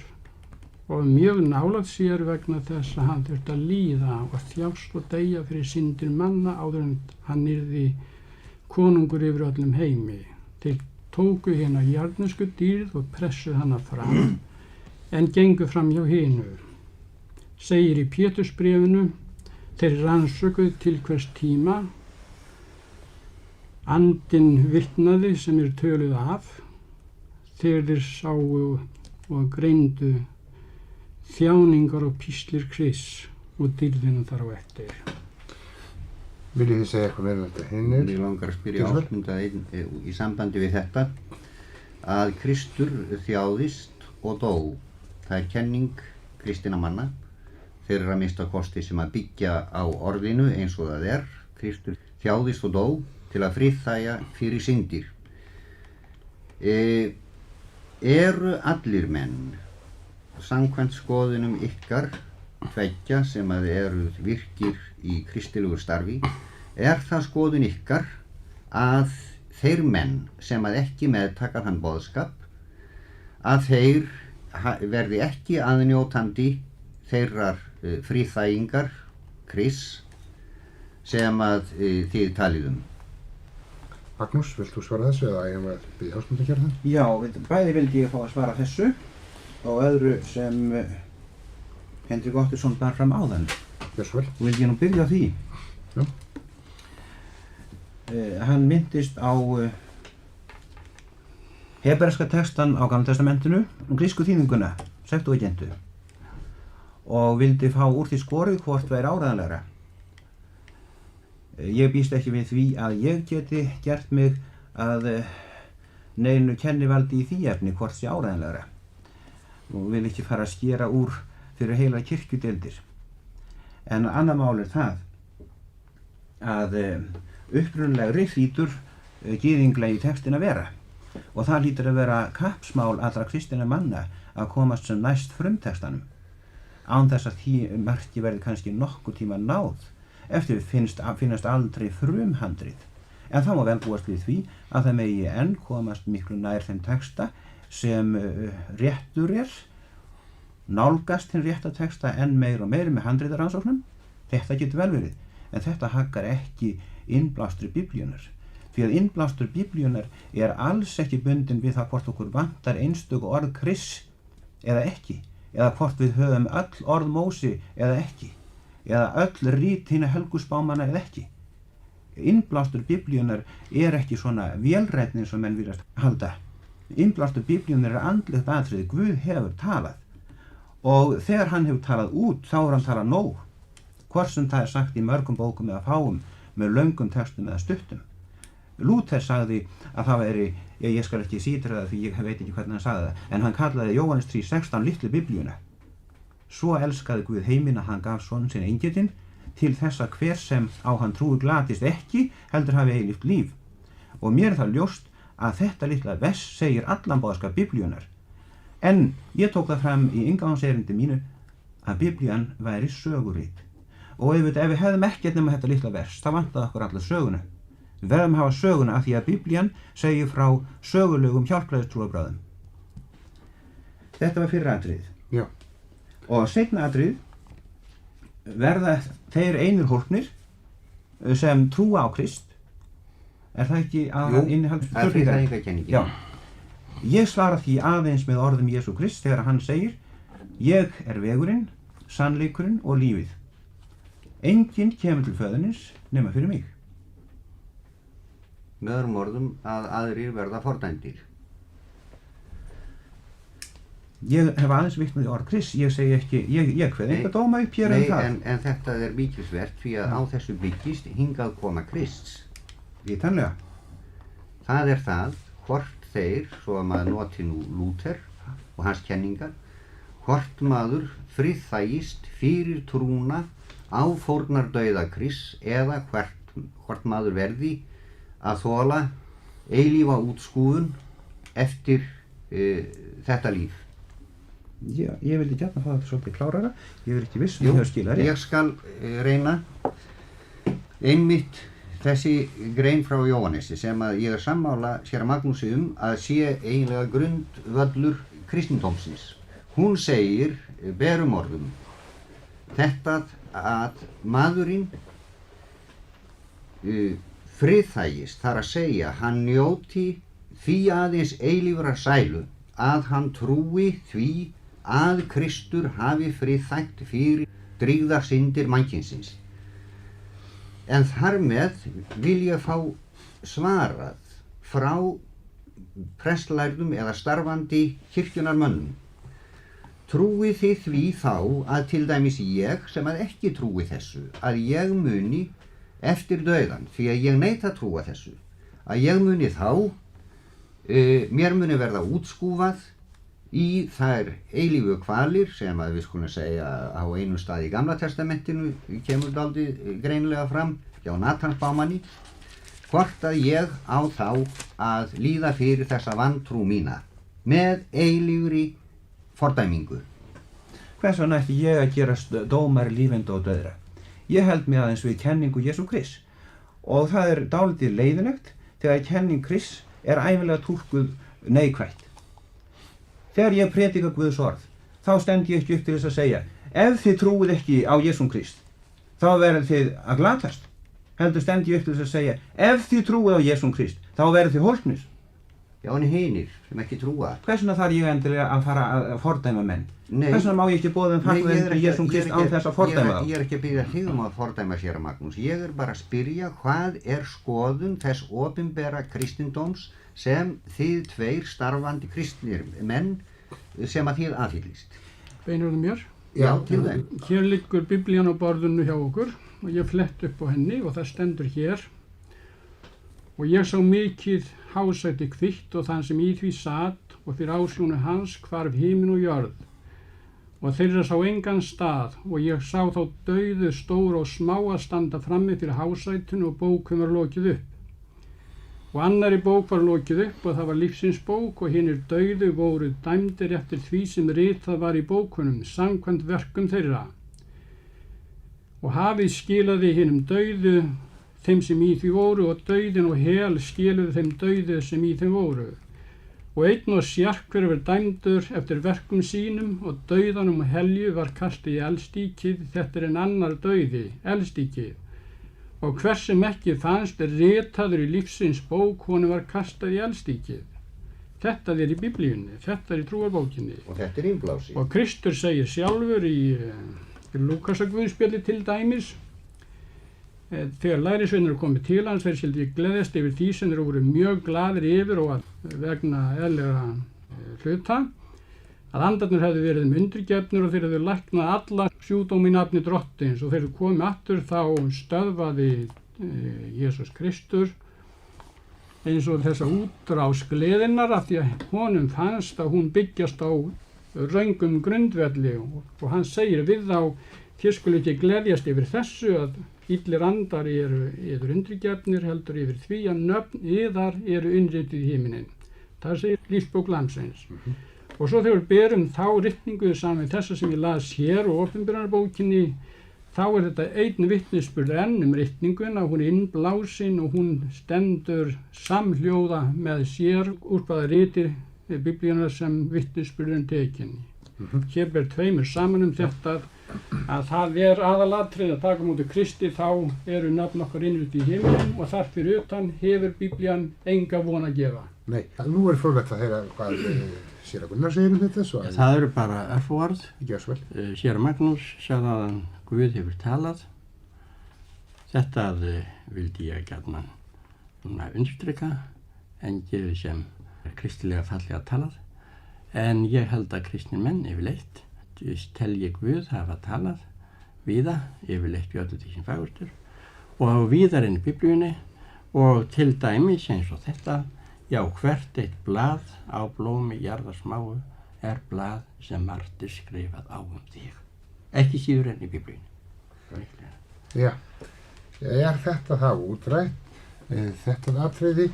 og mjög nálægt sér vegna þess að hann þurfti að líða og þjást og deyja fyrir syndir manna áður en hann yrði konungur yfir öllum heimi. Þeir tóku hérna jarðnesku dýrð og pressuðu hana fram en gengu fram hjá hinu. Segir í Pétursbréfinu, þeir rannsökuðu til hvers tíma andinn vitnaði sem töluð af, þegar þeir sáu og greindu þjáningar og píslir Krists og dýrðina þar á eftir. Viljið þið segja eitthvað meira um þetta hinnir? Mér langar að spyrja Ásmunda í sambandi við þetta að Kristur þjáðist og dó. Það er kenning kristinna manna. Þeir eru að mista kosti sem að byggja á orðinu eins og það er. Kristur þjáðist og dó til að friðþægja fyrir syndir. Eru allir menn samkvæmt skoðunum ykkar tveggja sem að eru virkir í kristilegur starfi, það skoðun ykkar að þeir menn sem að ekki meðtaka þann boðskap að þeir verði ekki aðnjótandi þeirrar friðþægingar Krists sem að þið talið Magnús, vilt þú svara þessu eða ég að byrja Ásmund að gera það? Já, bæði vildi ég fá að svara þessu og öðru sem Hendrik Ottursson bar fram áðan. Gjör svo vel. Og vildi ég nú byrja á því. Já. Hann myndist á hebreska textan á Gamla testamentinu grísku þýðinguna, Septuagintu, og vildi fá úr því skorið hvort væri áreiðanlegra. Ég býst ekki við því að ég geti gert mig að neinu kennivaldi í því efni hvort sé áreiðanlegra og vil ekki fara að skera úr fyrir heila kirkjudeildir. En annað mál er það að upprunalegri hlýtur gyðinglega í textin að vera og það hlýtur að vera kappsmál allra kristinna manna að komast sem næst frumtextanum án þess að því marki verði kannski nokkuð tíma náð eftir finnast aldrei frumhandrit. En þá má vel búast við því að það megi enn komast miklu nær þeim texta sem réttur nálgast hinn rétta texta enn meir og meir með handritarannsóknum. Þetta getur vel verið, en þetta haggar ekki innblástri Biblíunar. Því að innblástur Biblíunar er alls ekki bundin við það hvort okkur vantar einstök orð Krists eða ekki, eða hvort við höfum öll orð Móse eða ekki, eða öll rit hinna helgusbámanna eða ekki. Innblástur Biblíunar er ekki svona vélrænni eins og menn viljast halda. Innblástur Biblíunar er andlegt atriði. Guð hefur talað og þegar hann hefur talað út þá er hann talað nóg, hvort sem það er sagt í mörgum bókum eða fáum, með löngum textum eða stuttum. Lúther sagði að það væri, ég skal ekki sítra það því ég veit ekki hvernig hann sagði það, en hann kallaði Jóhannes 3:16 litlu Biblíuna. Svo elskaði Guð heiminn að hann gaf son sinn eingetinn til þess að hver sem á hann trúi glatist ekki, heldur hafi eilíft líf. Og mér er það ljóst að þetta litla vers segir allan boðskap Biblíunar. En ég tók það fram í inngangserindi mínu að Biblían væri sögurit. Og ef við hefðum ekkert nema þetta litla vers, þá vantaði okkur alla söguna. Við verðum að hafa söguna af því að Biblían segir frá sögulegum hjálpræðistrúarbrögðum. Þetta var fyrra atriðið. Já. Og seinna atriðið verða þeir einir hólpnir sem trúa á Krist. Er það ekki að hann innihald frífæðingarkenningin? Já. Ég svara því aðeins með orðum Jesú Krist þegar hann segir: ég er vegurinn, sannleikurinn og lífið. Enginn kemur til föðunis nema fyrir mig. Með öðrum orðum að aðrir verða fordæmdir. Ég hef aðeins vitt með orð Krist, ég segi ekki, ég kveð eitthvað dóma upp hér en það. En þetta er mikilsvert því að á þessu byggist hingað koma Krists. Vitanlega. Það er það, hvort þeir, svo að maður noti nú Lúther og hans kenningar, hvort maður friðþægist fyrir trúna á fórnardauða Krists eða hvort maður verði að þola eilífa útskúfun eftir þetta líf. Já, ég vildi gjarna fá þetta svolítið klárara. Ég er ekki viss um að ég hef skilað rétt. Ég skal reyna einmitt þessi grein frá Jóhannesi sem að ég er sammála séra Magnúsi að sé eiginlega grundvöllur kristindómsins. Hún segir berum orðum þetta að maðurinn friðþægist, þar að segja hann njóti því aðeins eilífrar sælu að hann trúi því að Kristur hafi friðþægt fyrir drýgðar syndir mannkynsins. En þar með vil ég fá svarað frá prestlærðum eða starfandi kirkjunarmönnum. Trúið þið því þá að til dæmis ég sem að ekki trúi þessu, að ég muni eftir dauðan, því að ég neita að trúa þessu, að ég muni þá, mér muni verða útskúfað í þær eilífu kvalir sem að við skulum segja á einu stað í Gamla testamentinu kemur dálítið greinilega fram hjá Nathan spámanni, hvort að ég á þá að líða fyrir þessa vantrú mína með eilífri fordæmingu. Hvers vegna ætti ég að gerast dómari lífenda og dauðra? Ég held mig aðeins við kenningu Jesú Krist og það er dálítið leiðilegt þegar kenning Krist er ævinlega túlkuð neikvætt. Þegar ég predika Guðs orð, þá stend ég ekki upp til þess að segja ef þið trúið ekki á Jesú Krist, þá verður þið að glatast. Heldur stend ég upp til þess að segja ef þið trúið á Jesú Krist, þá verður þið hólpnir. Já, en hinir sem ekki trúa. Hvers vegna þarf ég endilega að fara að fordæma menn? Nei. Hvers vegna má ég ekki boða fagnaðinn til Jesú Krist án þess að fordæma þá? Ég er ekki að biðja þig að fordæma séra Magnús. Ég er bara að spyrja hvað er skoðun þess opinbera kristindóms sem þið tveir starfandi kristnir menn sem að þið aðhyllist. Beinurðu mér? Já, til þeim. Hér liggur Biblían á borðinu hjá okkur og ég flett upp á henni og það stendur hér: og ég sá mikið hásæti hvítt og þann sem í því sat og fyrir ásjónu hans hvarf himinn og jörð og þeirra sá engan stað og ég sá þá dauðu stóra og smá að standa frammi fyrir hásætinu og bókum var lokið upp. Og annarri bók var lokið upp og það var lífsins bók og hinir dauðu voru dæmdir eftir því sem ritað var í bókunum samkvæmt verkum þeirra. Og hafið skilaði hinum dauðu þeim sem í því voru og dauðin og hel skiluðu þeim dauðu sem í þeim voru. Og einn og sjarkur var dæmdur eftir verkum sínum og dauðanum og helju var kastið í eldstíkið, þetta er en annar dauði, eldstíkið. og hvers sem ekki fannst ritaður í lífsins bók, honum var kastað í eldstykið. Þetta er í Biblíunni, þetta er í trúarbókinni. Og þetta er innblásið. Og Kristur segir sjálfur í Lúkasarguðspjalli til dæmis, þegar lærisveinir komið til hans, þeir skyldi gleðjast yfir því sem þeir voru mjög glaðir yfir og vegna eðlilega hluta, að andarnir hefðu verið undirgefnir og þeir hefðu læknað alla sjúkdóma í nafni Drottins, og þeir komið aftur þá stöðvaði Jesús Kristur eins og þessa útrás gleðinnar, af því að honum fannst að hún byggjast á röngum grundvelli, og hann segir við þá: þér skulu ekki gleðjast yfir þessu að illir andar eru undirgefnir, heldur yfir því að nöfn yðar eru innrituð í himinin. Það segir Lífsbók Landsins. Og svo þegar við berum þá ritningu saman þessa sem ég las hér og Opinberunarbókinni, þá er þetta einn vitnisburður enn ritninguna, hún er innblásin og hún stendur samhljóða með sér úr hvaða riti Biblíunar sem vitnisburðurinn tekin. Hér ber tveimur saman þetta, að það er aðalatrið að taka mútið Kristi, þá eru nafn okkar innrituð í himinin, og þar fyrir utan hefur Biblían enga von að gefa. Nei, nú er fróðlegt að heyra hvað séra Gunnar segir þetta. Svo Það eru bara örfáorð. Séra Magnús sagði að Guð hefur talað. Þetta vildi ég gjarnan undirstrika, en gefið sem kristilega fallega talað. En ég held að kristnir menn yfirleitt telji Guð hafa talað víða, yfirleitt í öllu því sem fagurtur, og víðar inn í Biblíunni, og til dæmis eins og þetta: já, hvert eitt blað á blómi jarðarsmáu er blað sem margt er skrifað á þig. Ekki síður enn í Biblíunni. Já, er þetta það útrætt, þetta atriði?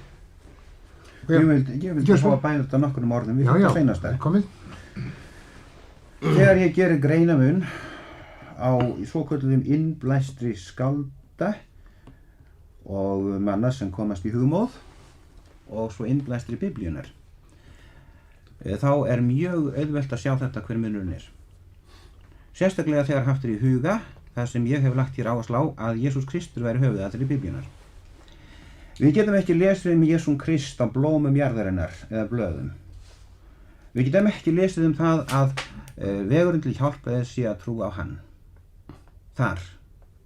Ég vildi fá að bæða þetta nokkurnum orðum við þetta seinasta. Komið. Þegar ég gerir greinamun á svokölluðum innblæstri skálda og manna sem komast í hugmóð og svo innblæstri Biblíunar, þá er mjög auðvelt að sjá þetta hver munurinn er. Sérstaklega þegar haft er í huga það sem ég hef lagt hér áherslu á, að Jesús Kristur væri höfuðatriði Biblíunar. Við getum ekki lesið Jesúm Krist á blómum jarðarinnar eða blöðum. Við getum ekki lesið það að vegurinn til hjálpræðis sé að trúa á hann. Þar.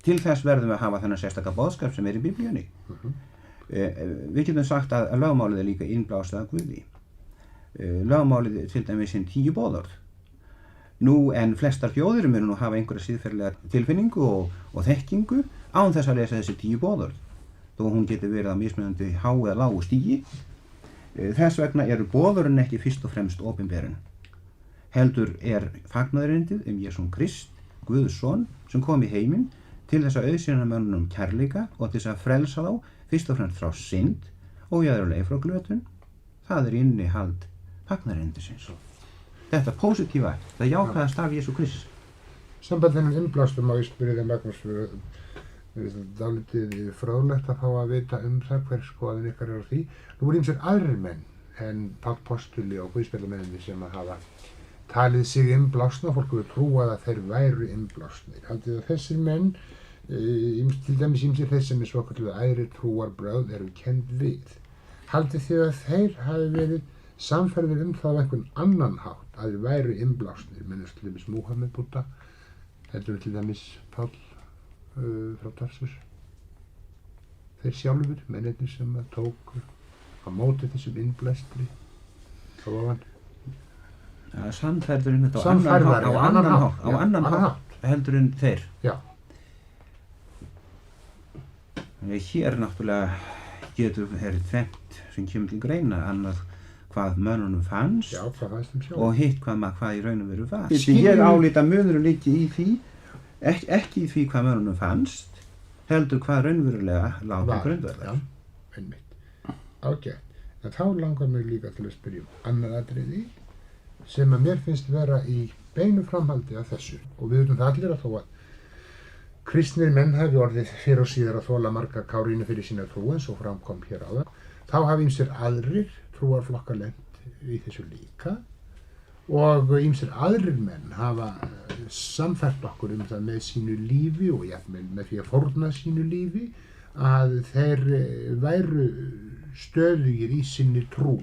Til þess verðum við að hafa þennan sérstaka boðskap sem er í Biblíunni. Við getum sagt að lögmálið er líka innblásið af Guði. Lögmálið til dæmis 10 boðorð. Nú en flestar þjóðir munu hafa einhverja siðferðilega tilfinningu og þekkingu án þess að lesa þessi 10 boðorð, þó hún getur verið á mismunandi há eða lágu stigi. Þess vegna eru boðorðin ekki fyrst og fremst opinberin. Heldur er fagnaðarerindið Jesúm Krist, Guðs son, sem kom í heiminn til þess að auðsýna mönnum kærleika og til þess að frelsa þá fyrst og fremst frá synd og í öðru lagi frá glötun. Það er innihald fagnaðarerindisins. Þetta positífa, það jákvæðast af Jesú Krist. Sambandinu innblástum á Ísbyrðið Magnús, dálítið fróðlegt að fá að vita það hver skoðun ykkar er á því. Nú voru ýmsir aðrir menn en Páll postuli og guðspjallamenninni sem að hafa talið sig innblásna, fólk hefur trúað að þeir væru innblásnir. Haldið að þessir menn, til dæmis ýmsir þeir sem er svokölluð æðri trúarbrögð eru kennd við. Haldið þið að þeir hafi verið samferðir það á einhvern annan hátt að þeir væru innblásnir, minnast til dæmis Múhameð Búdda, heldur til dæmis Páll frá Tarsus. Þeir sjálfur, mennirnir sem tóku á móti þessum innblæstri á ofan. Sannferðurinn á annan hátt heldur en þeir. Já. Hér náttúrulega getur verið tvennt sem kemur til greina, annað hvað mönnunum fannst, já, og hitt hvað í raun og veru var. Ég álít að munurinn liggi í því, ekki í því hvað mönnunum fannst, heldur hvað raunverulega lá til grundvallar. Já, einmitt. Ágætt. En þá langar mig líka til að spyrja annað atriði sem að mér finnst vera í beinu framhaldi af þessu. Og við vitum það allir að þó að kristnir menn hafi orðið fyrir og síðar að þola marga kárínu fyrir sína trú eins og framkom hér áðan. Þá hafi ýmsir aðrir trúarflokkar lent í þessu líka og ýmsir aðrir menn hafa samfellt okkur það með sínu lífi og jafnvel með því að fórna sínu lífi að þeir væru stöðugir í sinni trú.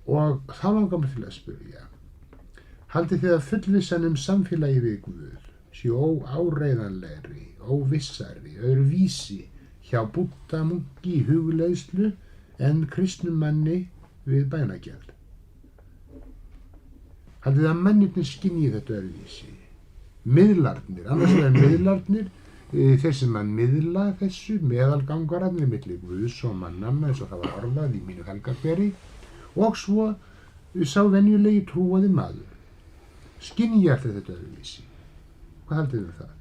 Og þá langar mig til að spyrja, haldið þið að fullvissan samfélagi við Guð sé óáreiðanlegri, óvissari, öðruvísi hjá Búdda munki í hugleiðslu en kristnum manni við bænagerð? Haldið að mennirnir skynji þetta öðruvísi? Miðlarnir, annars vegar miðlarnir, þeir sem að miðla þessu, meðalgangararnir milli Guðs og mannanna eins og það var orðað í mínu helgarberi, og svo sá venjulegi trúaði maður. Skynjar þetta öðruvísi? Hvað haldið þið það?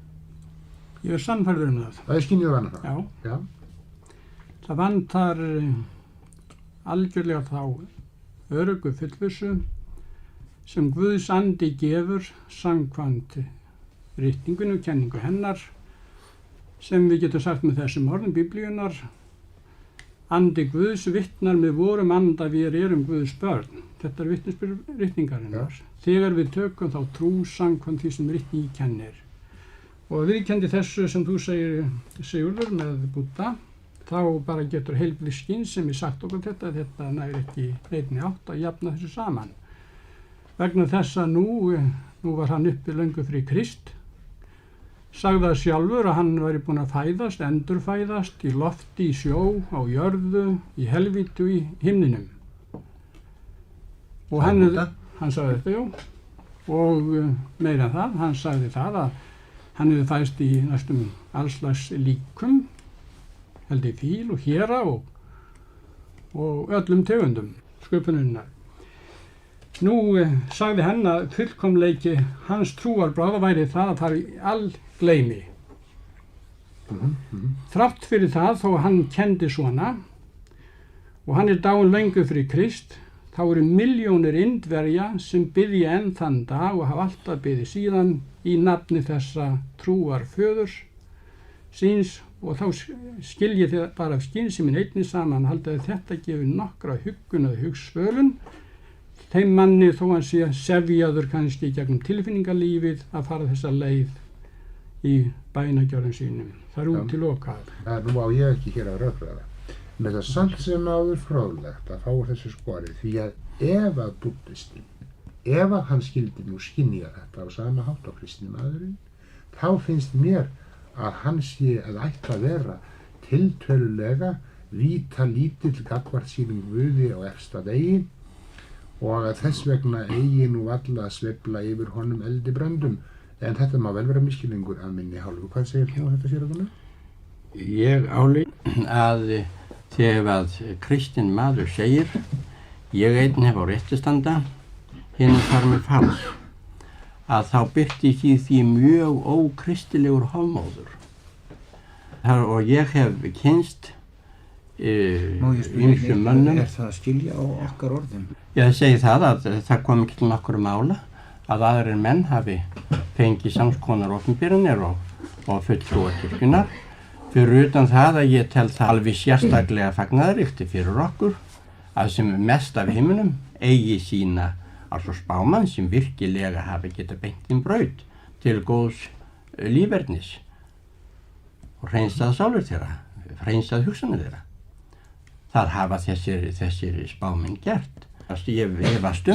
Ég er sannfærður það. Það er skynjuð vana það? Já. Já. Það vantar algjörlega þá öruggu fullvissu sem Guðs andi gefur samkvæmt ritningunni og kenningu hennar, sem við getum sagt með þessum orðum Biblíunnar: andi Guðs vitnar með vorum anda við erum Guðs börn. Þetta er vitnisburður ritningarinnar. Ja. Þegar við tökum þá trú samkvæmt því sem ritningi kennir. Og viðkendi þessu sem þú segir, Sigurður, með Búdda, þá bara getur heilbrigð skynsemi sagt okkur þetta næri ekki neinni átt að jafna þessu saman. Vegna þess að nú var hann uppi löngu fyrir Krist, sagði það sjálfur að hann væri búinn að fæðast, endurfæðast í lofti, í sjó, á jörðu, í helvítu, í himninum. Og hann sagði þetta, já, og meira en það, hann sagði það að hann hefði fæðst í næstum allslags líkum, held í fíl og héra og öllum tegundum sköpunarinnar. Nú sagði hann að fullkomleiki hans trúarbráða væri það að fara í algleymi. Þrátt fyrir það, þó hann kendi svona, og hann er dáinn löngu fyrir Krist, þá eru milljónir Indverja sem biðja enn þann dag og hafa alltaf biðið síðan í nafni þessa trúarföðurs síns, og þá skiljið þið bara af skynsemin einni saman, haldið að þetta gefur nokkra huggun og hugsvölun þeim manni, þó hann sé sefjaður kannski gegnum tilfinningalífið, að fara þessa leið í bænagjörðum sínum. Það er útilokað. Nú á ég ekki hér að rökræða. Með það samt sem áður fróðlegt að fá þessu skorið, því að ef að búddistinn, ef að hann skildi nú skynja þetta á sama hátt á kristni maðurinn, þá finnst mér að hann sé að ætti að vera tiltölulega víta lítill gagnvart sínum Guði á efsta degi, og að þess vegna eigi nú alla að sveifla yfir honum eldi bröndum. En þetta má vel vera misskilningur að minni hálfu. Hvað segir þú þetta, sér að það? Ég álít að þegar að kristinn maður segir ég einn hef á réttistanda, hinn þar með fals, að þá birtist í því mjög ókristilegur hofmóður. Og ég hef kynst ýmsum mönnum. Er það að skilja á okkar orðum? Ég segi það að það kom ekki til nokkur mála að aðrir menn hafi fengið samskonar opinberanir og fulltrúa kirkjunnar. Fyrir utan það að ég tel það alveg sérstaklega fagnaðaríkti fyrir okkur að sem mest af heiminum eigi sína altså spámann sem virkilega hafi getað beint braut til góðs lífverðnis og hreinsað sálir þeirra, hreinsað hugsanir þeirra. Það hafa þessir spámenn gert. Ég efast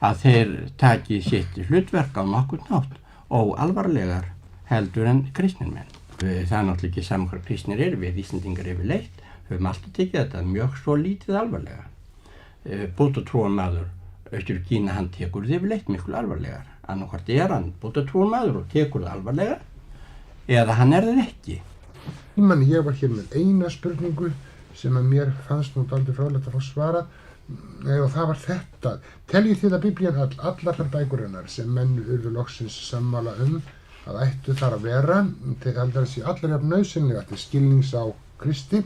að þeir taki sitt hlutverk á nokkurn hátt og alvarlegar heldur en kristnir menn. Það er náttúrulega ekki saman hvað kristnir eru, við Íslendingar yfirleitt höfum alltaf tekið þetta mjög svo lítið alvarlega. Búddatrúarmaður austur Kína, hann tekur þið yfirleitt miklu alvarlegar. Annarkvort er hann búddatrúarmaður og tekur það alvarlega, eða hann er það ekki. Ég var hér með eina spurningu sem að mér fannst nú dálítið fráleitt að fá svara, og það var þetta. Teljið þið að Biblían allar þær bækurinnar sem menn urðu loksins sammála að ættu þar að vera, þeir aldrei sé allar jafn nauðsynlega til skilnings á Kristi.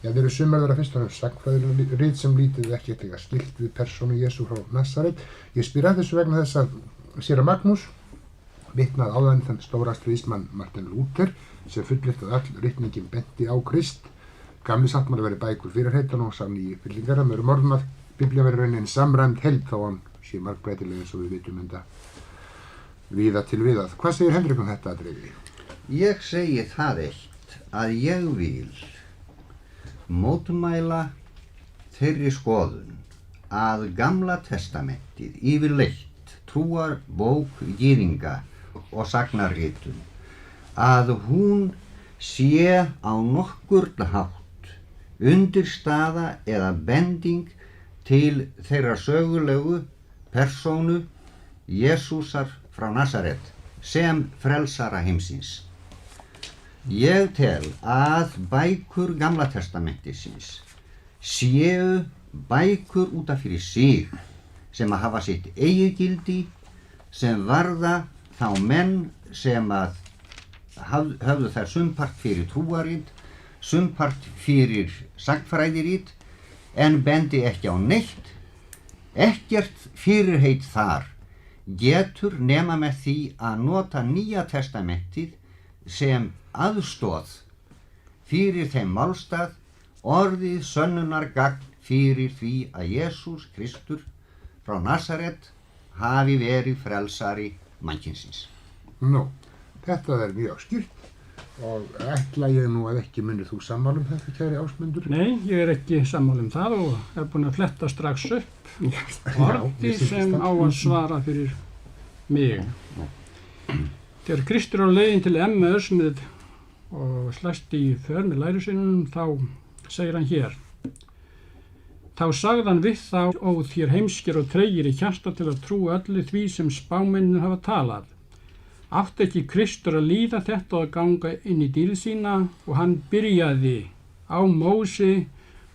Þeir eru sumar þeirra fyrst og fremst sagnfræðileg rit sem lítið ekki eitthvað skilt við persónu Jesú frá Nasaret. Ég spyr að þessu vegna þess að séra Magnús vitnað áðan þann stóra stríðsmann Martin Luther sem fullyrt að öll ritningin benti á Krist. Gamli sáttmáli verið bækur fyrirheitan og sá nýju fyllingar, með orðum að Biblía verið raunin samræmd heild þó hann sé margbreytileg eins og við vitum enda víða til víðað. Hvað segir Henrik um þetta atriði? Ég segi það eitt sagt að ég vil mótmæla þeirri skoðun að Gamla testamentið yfirleitt trúarbók gyðinga og sagnarritun að hún sé á nokkurn hátt undirstaða eða bending til þeirra sögulegu persónu Jesúsar frá Nasaret sem frelsara heimsins. Ég tel að bækur Gamla testamentisins séu bækur út af fyrir sig sem að hafa sitt eigið gildi sem varða þá menn sem að höfðu þær sumpart fyrir trúarít, sumpart fyrir sagnfræðirít en bendi ekki á neitt. Ekkert fyrirheit þar getur nema með því að nota Nýja testamentið sem aðstoð fyrir þeim málstað, orðið sönnunargagn fyrir því að Jesús Kristur frá Nasaret hafi verið frelsari mannkynsins. Nú, þetta er mjög skýrt og ætla ég nú að ekki munir þú sammála þetta, kæri Ásmundur? Nei, ég er ekki sammála það og er búin að fletta strax upp orði sem á að svara fyrir mig. Þegar Kristur á leiðin til Emmaus og slæst í för með lærisveinunum, þá segir hann hér: Þá sagði hann við þá: Ó þér heimskir og tregir í hjarta til að trúa öllu því sem spámennir hafa talað. Átti ekki Kristur að líða þetta og ganga inn í dýrð sína, og hann byrjaði á Mósi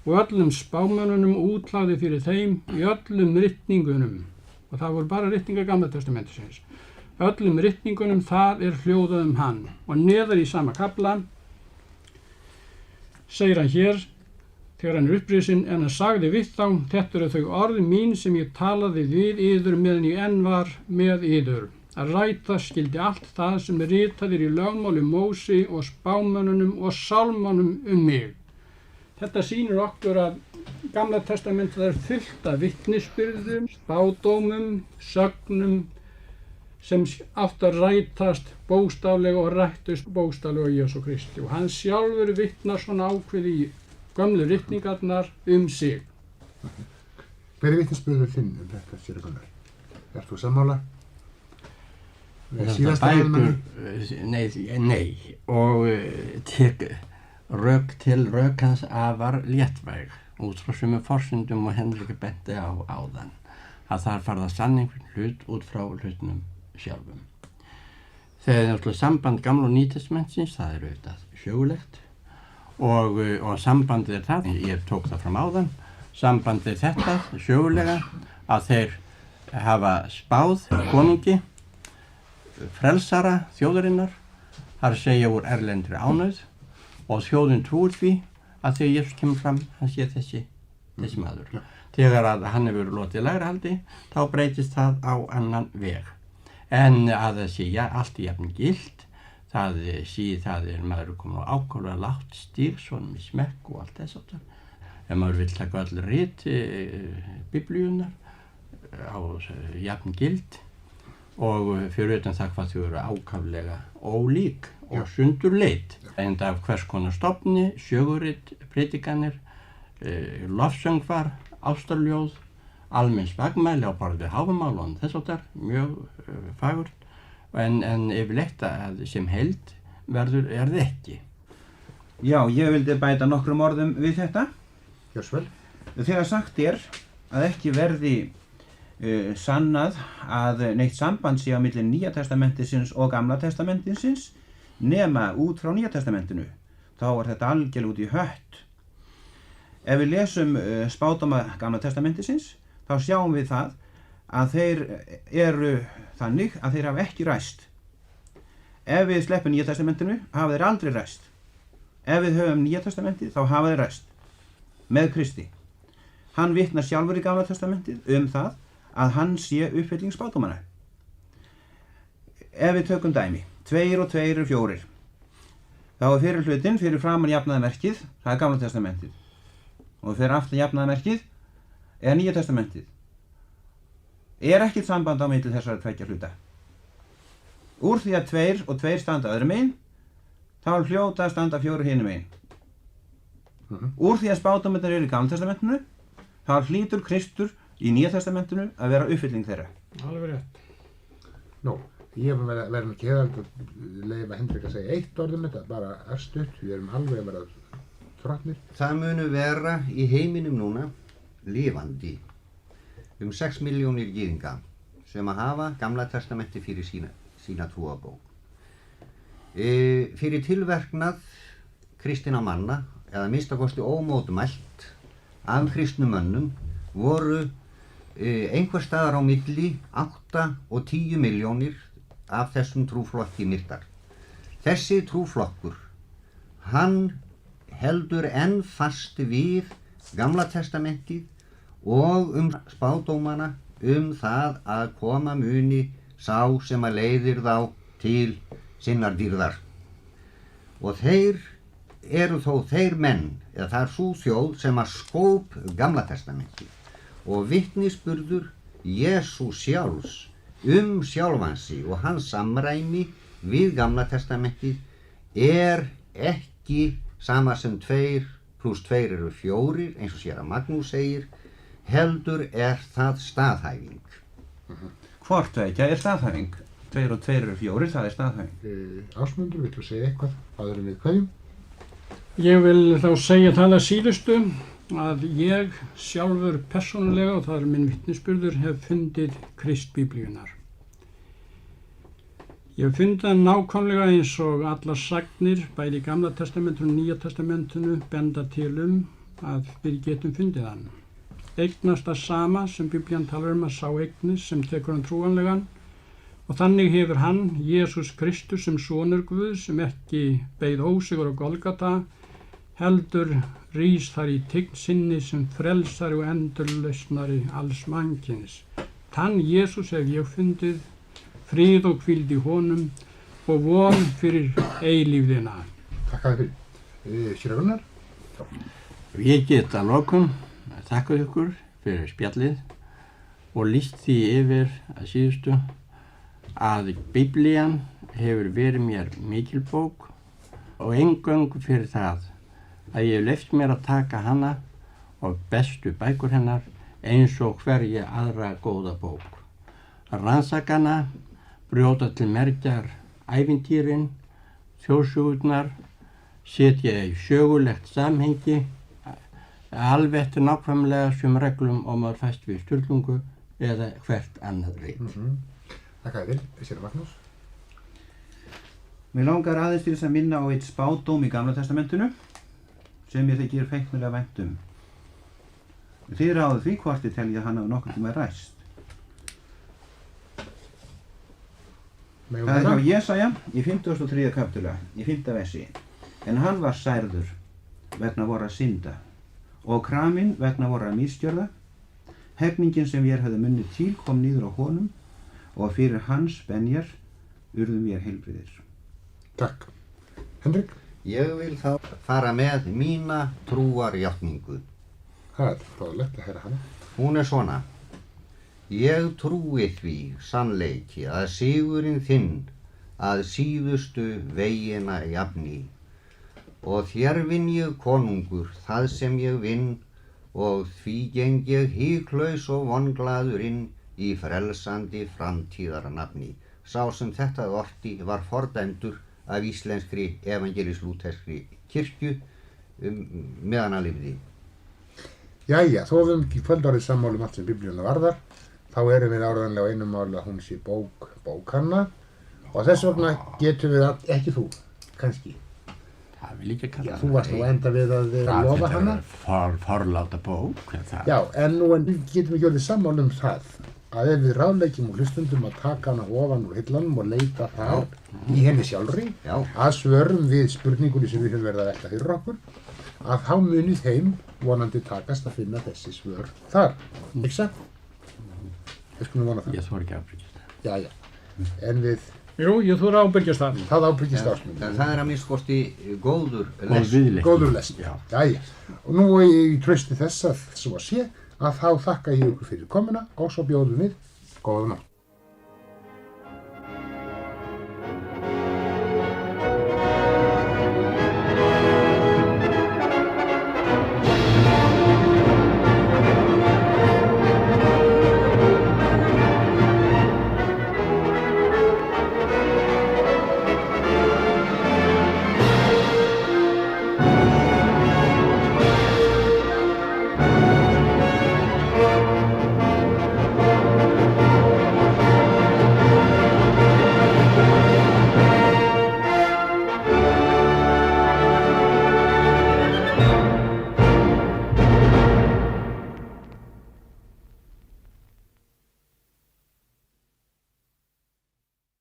og öllum spámönnunum útlagði fyrir þeim í öllum ritningunum, og það voru bara ritningar Gamla testamentisins, öllum ritningunum þar er hljóðað hann. Og neðar í sama kafla segir hann hér, þegar hann er upprisin: En hann sagði við þá: Þetta eru þau orð mín sem ég talaði við yður meðan ég enn var með yður, að ræta skildi allt það sem ritað er í lögmáli Mósi og spámönnunum og sálmánum mig. Þetta sýnir okkur að Gamla testamentið er fullt af vitnisburðum, spádómum, sögnum sem átt að rætast bókstaflega og rættust bókstaflega á Jesú Kristi, og hann sjálfur vitnar svona ákveði í gömlu ritningarnar sig. Hver er vitnisburður þinn þetta, séra Gunnar? Ert þú sammála? Nei, og tek rök hans afar léttvæg út frá sömu forsendum og Henrik benti á áðan, að það er farið að sanna einhvern hlut út frá hlutnum sjálfum. Þegar náttúrulega samband Gamla og Nýtestamentisins, það er auðvitað sögulegt og sambandið er það, ég tók það fram áðan, sambandið er þetta sögulega að þeir hafa spáð konungi frelsara þjóðarinnar, þar að segja úr erlendri ánauð, og þjóðin trúir því að þegar Jesús kemur fram, hann sé þessi maður. Þegar að hann hefur lotið lægrahaldi, þá breytist það á annan veg. En að það sé allt í jafn gilt, það er maður komin á ákaflega lágt stíg, svona með smekk og allt þess aftur. Ef maður vill taka öll rit biblíunnar á jafn gild, og fyrir utan það hvað þau eru ákaflega ólík og sundurleit, enda af hvers konar stofni, sögurit, predikanir, lofsöngvar, ástarljóð, almenns fagmæli á borð við hávamál og þess áttar, mjög fagurt, en yfirleitt að sem heild verður er það ekki. Já, ég vildi bæta nokkrum orðum við þetta. Gjörsvel. Þegar sagt er að ekki verði sannað að neitt samband sé á milli Nýja testamentisins og Gamla testamentisins nema út frá Nýja testamentinu, þá er þetta algjörlega út í hött. Ef við lesum spádóma Gamla testamentisins, þá sjáum við það að þeir eru þannig að þeir hafa ekki ræst. Ef við sleppum Nýja testamentinu, hafa þeir aldrei ræst. Ef við höfum Nýja testamentið, þá hafa þeir ræst með Kristi. Hann vitnar sjálfur í Gamla testamentið það að hann sé uppfylling spádómanna. Ef við tökum dæmi, 2 og 2 eru 4, þá er fyrir hlutinn fyrir framan jafnaðarmerkið, það er Gamla testamentið, og fyrir aftan jafnaðarmerkið er Nýja testamentið. Er ekkert samband á milli þessara tveggja hluta. Úr því að 2 og 2 standa öðrum megin, þá hljóta að standa 4 hinum einn. Úr því að spádómarnir eru í Gamla testamentinu, þá hlýtur Kristur í Nýja testamentinu að vera uppfylling þeirra. Alveg rétt. Nú, ég verðum ekki að leyfa Hendrik að segja eitt orð þetta, bara örstutt, við erum alveg að vera þrotnir. Það munu vera í heiminum núna lifandi 6 milljónir gyðinga sem að hafa Gamla testamenti fyrir sína trúarbók. Fyrir tilverknað kristinna manna, eða minnstakosti ómótmælt af kristnum mönnum, voru einhver staðar á milli 8 og 10 milljónir af þessum trúflokki myrtar. Þessi trúflokkur, hann heldur enn fast við Gamla testamentið og spádómana það að koma muni sá sem að leiðir þá til sinnar dýrðar. Og þeir eru þó þeir menn, eða það er sú þjóð sem að skóp Gamla testamentið, og vitnisburður Jesú sjálfs sjálfan sig og hans samræmi við Gamla testamentið ekki sama sem 2 + 2 eru 4, eins og séra Magnús segir, heldur það staðhæfing. Hvort tveggja er staðhæfing. 2 og 2 eru 4, það er staðhæfing. Ásmundur, viltu segja eitthvað áður en við kveðjum? Ég vil þá segja það að síðustu að ég sjálfur persónulega, og það er minn vitnisburður, hef fundið Krist Biblíunar. Ég hef fundið hann nákvæmlega eins og allar sagnir, bæði í Gamla testamentinu og Nýja testamentinu, benda til að við getum fundið hann. Eignast það sama sem Biblían talar að sá eignist sem tekur hann trúanlegan, og þannig hefur hann, Jesús Kristus, sem sonur Guðs, sem ekki beið ósigur á Golgata, heldur rís þar í tign sinni sem frelsari og endurlausnari alls mannkyns. Þann Jesús hef ég fundið, frið og hvíld í honum og von fyrir eilífðina. Takk að þið fyrir. Séra Gunnar? Ég get að lokum að þakka ykkur fyrir spjallið og lýst því yfir að síðustu að Biblían hefur verið mér mikil bók og eingöngu fyrir það að ég hef leyft mér að taka hana og bestu bækur hennar eins og hverja aðra góða bók. Rannsaka hana, brjóta til mergjar ævintýrin, þjóðsögurnar, setja í sögulegt samhengi, alveg eftir nákvæmlega sem reglum og maður fæst við Sturlungu eða hvert annað rit. Takk að þið, séra Magnús. Mér langar aðeins til þess að minna á eitt spádóm í Gamla testamentinu sem ég þykir feiknilega vænt um. Þið ráðið því hvort þið teljið hann hafi nokkurn tíma ræst. Það er hjá Jesaja í 53. kapitúla, í 5. versi. En hann var særður vegna vorra synda og kraminn vegna vorra misgjörða. Hefningin sem ég hefði munnið til kom niður á honum og fyrir hans benjar urðum við heilbrigðir. Takk. Hendrik? Ég vil þá fara með mína trúarjátningu. Það er fróðlegt að heyra hana. Hún er svona. Ég trúi því sannleiki að sigurinn þinn að síðustu vegina jafni og þér vinn ég konungur það sem ég vinn og því geng ég hyklaus og vonglaður inn í frelsandi framtíðarnafni. Sá sem þetta orti var fordæmdur af íslenskri evangelísk-lúterskri kirkju meðan hann lifði. Jæja, þó við ekki kvöldárið sammála allt sem Biblíuna varðar, þá erum við áraðanlega á einum máli að hún sé bókanna og þess vegna getum við ekki þú, kannski. Það vil líka kalla Já, þú varst nú enda við að lofa hana. Það er forláta bók. Já, en nú getum við gjörðið sammála það að ef við ráðleikjum og hlustundum að taka hana ofan úr hillanum og leita þar í henni sjálfri, að svörum við spurningunni sem við höfum verið að velta fyrir okkur, að þá muni þeim vonandi takast að finna þessi svör þar. Ekki sant? Við skulum vona það. Ég þori ekki ábyrgjast það. Jæja, en við... Jú, ég þori ábyrgjast það. Það ábyrgjast Ásmundur. En það er að minnskosti góður lest. Góður lest. Jæja, og nú í trausti þess að svo að sé, að þá þakka ég ykkur fyrir komuna og svo bjóðum við góða nótt.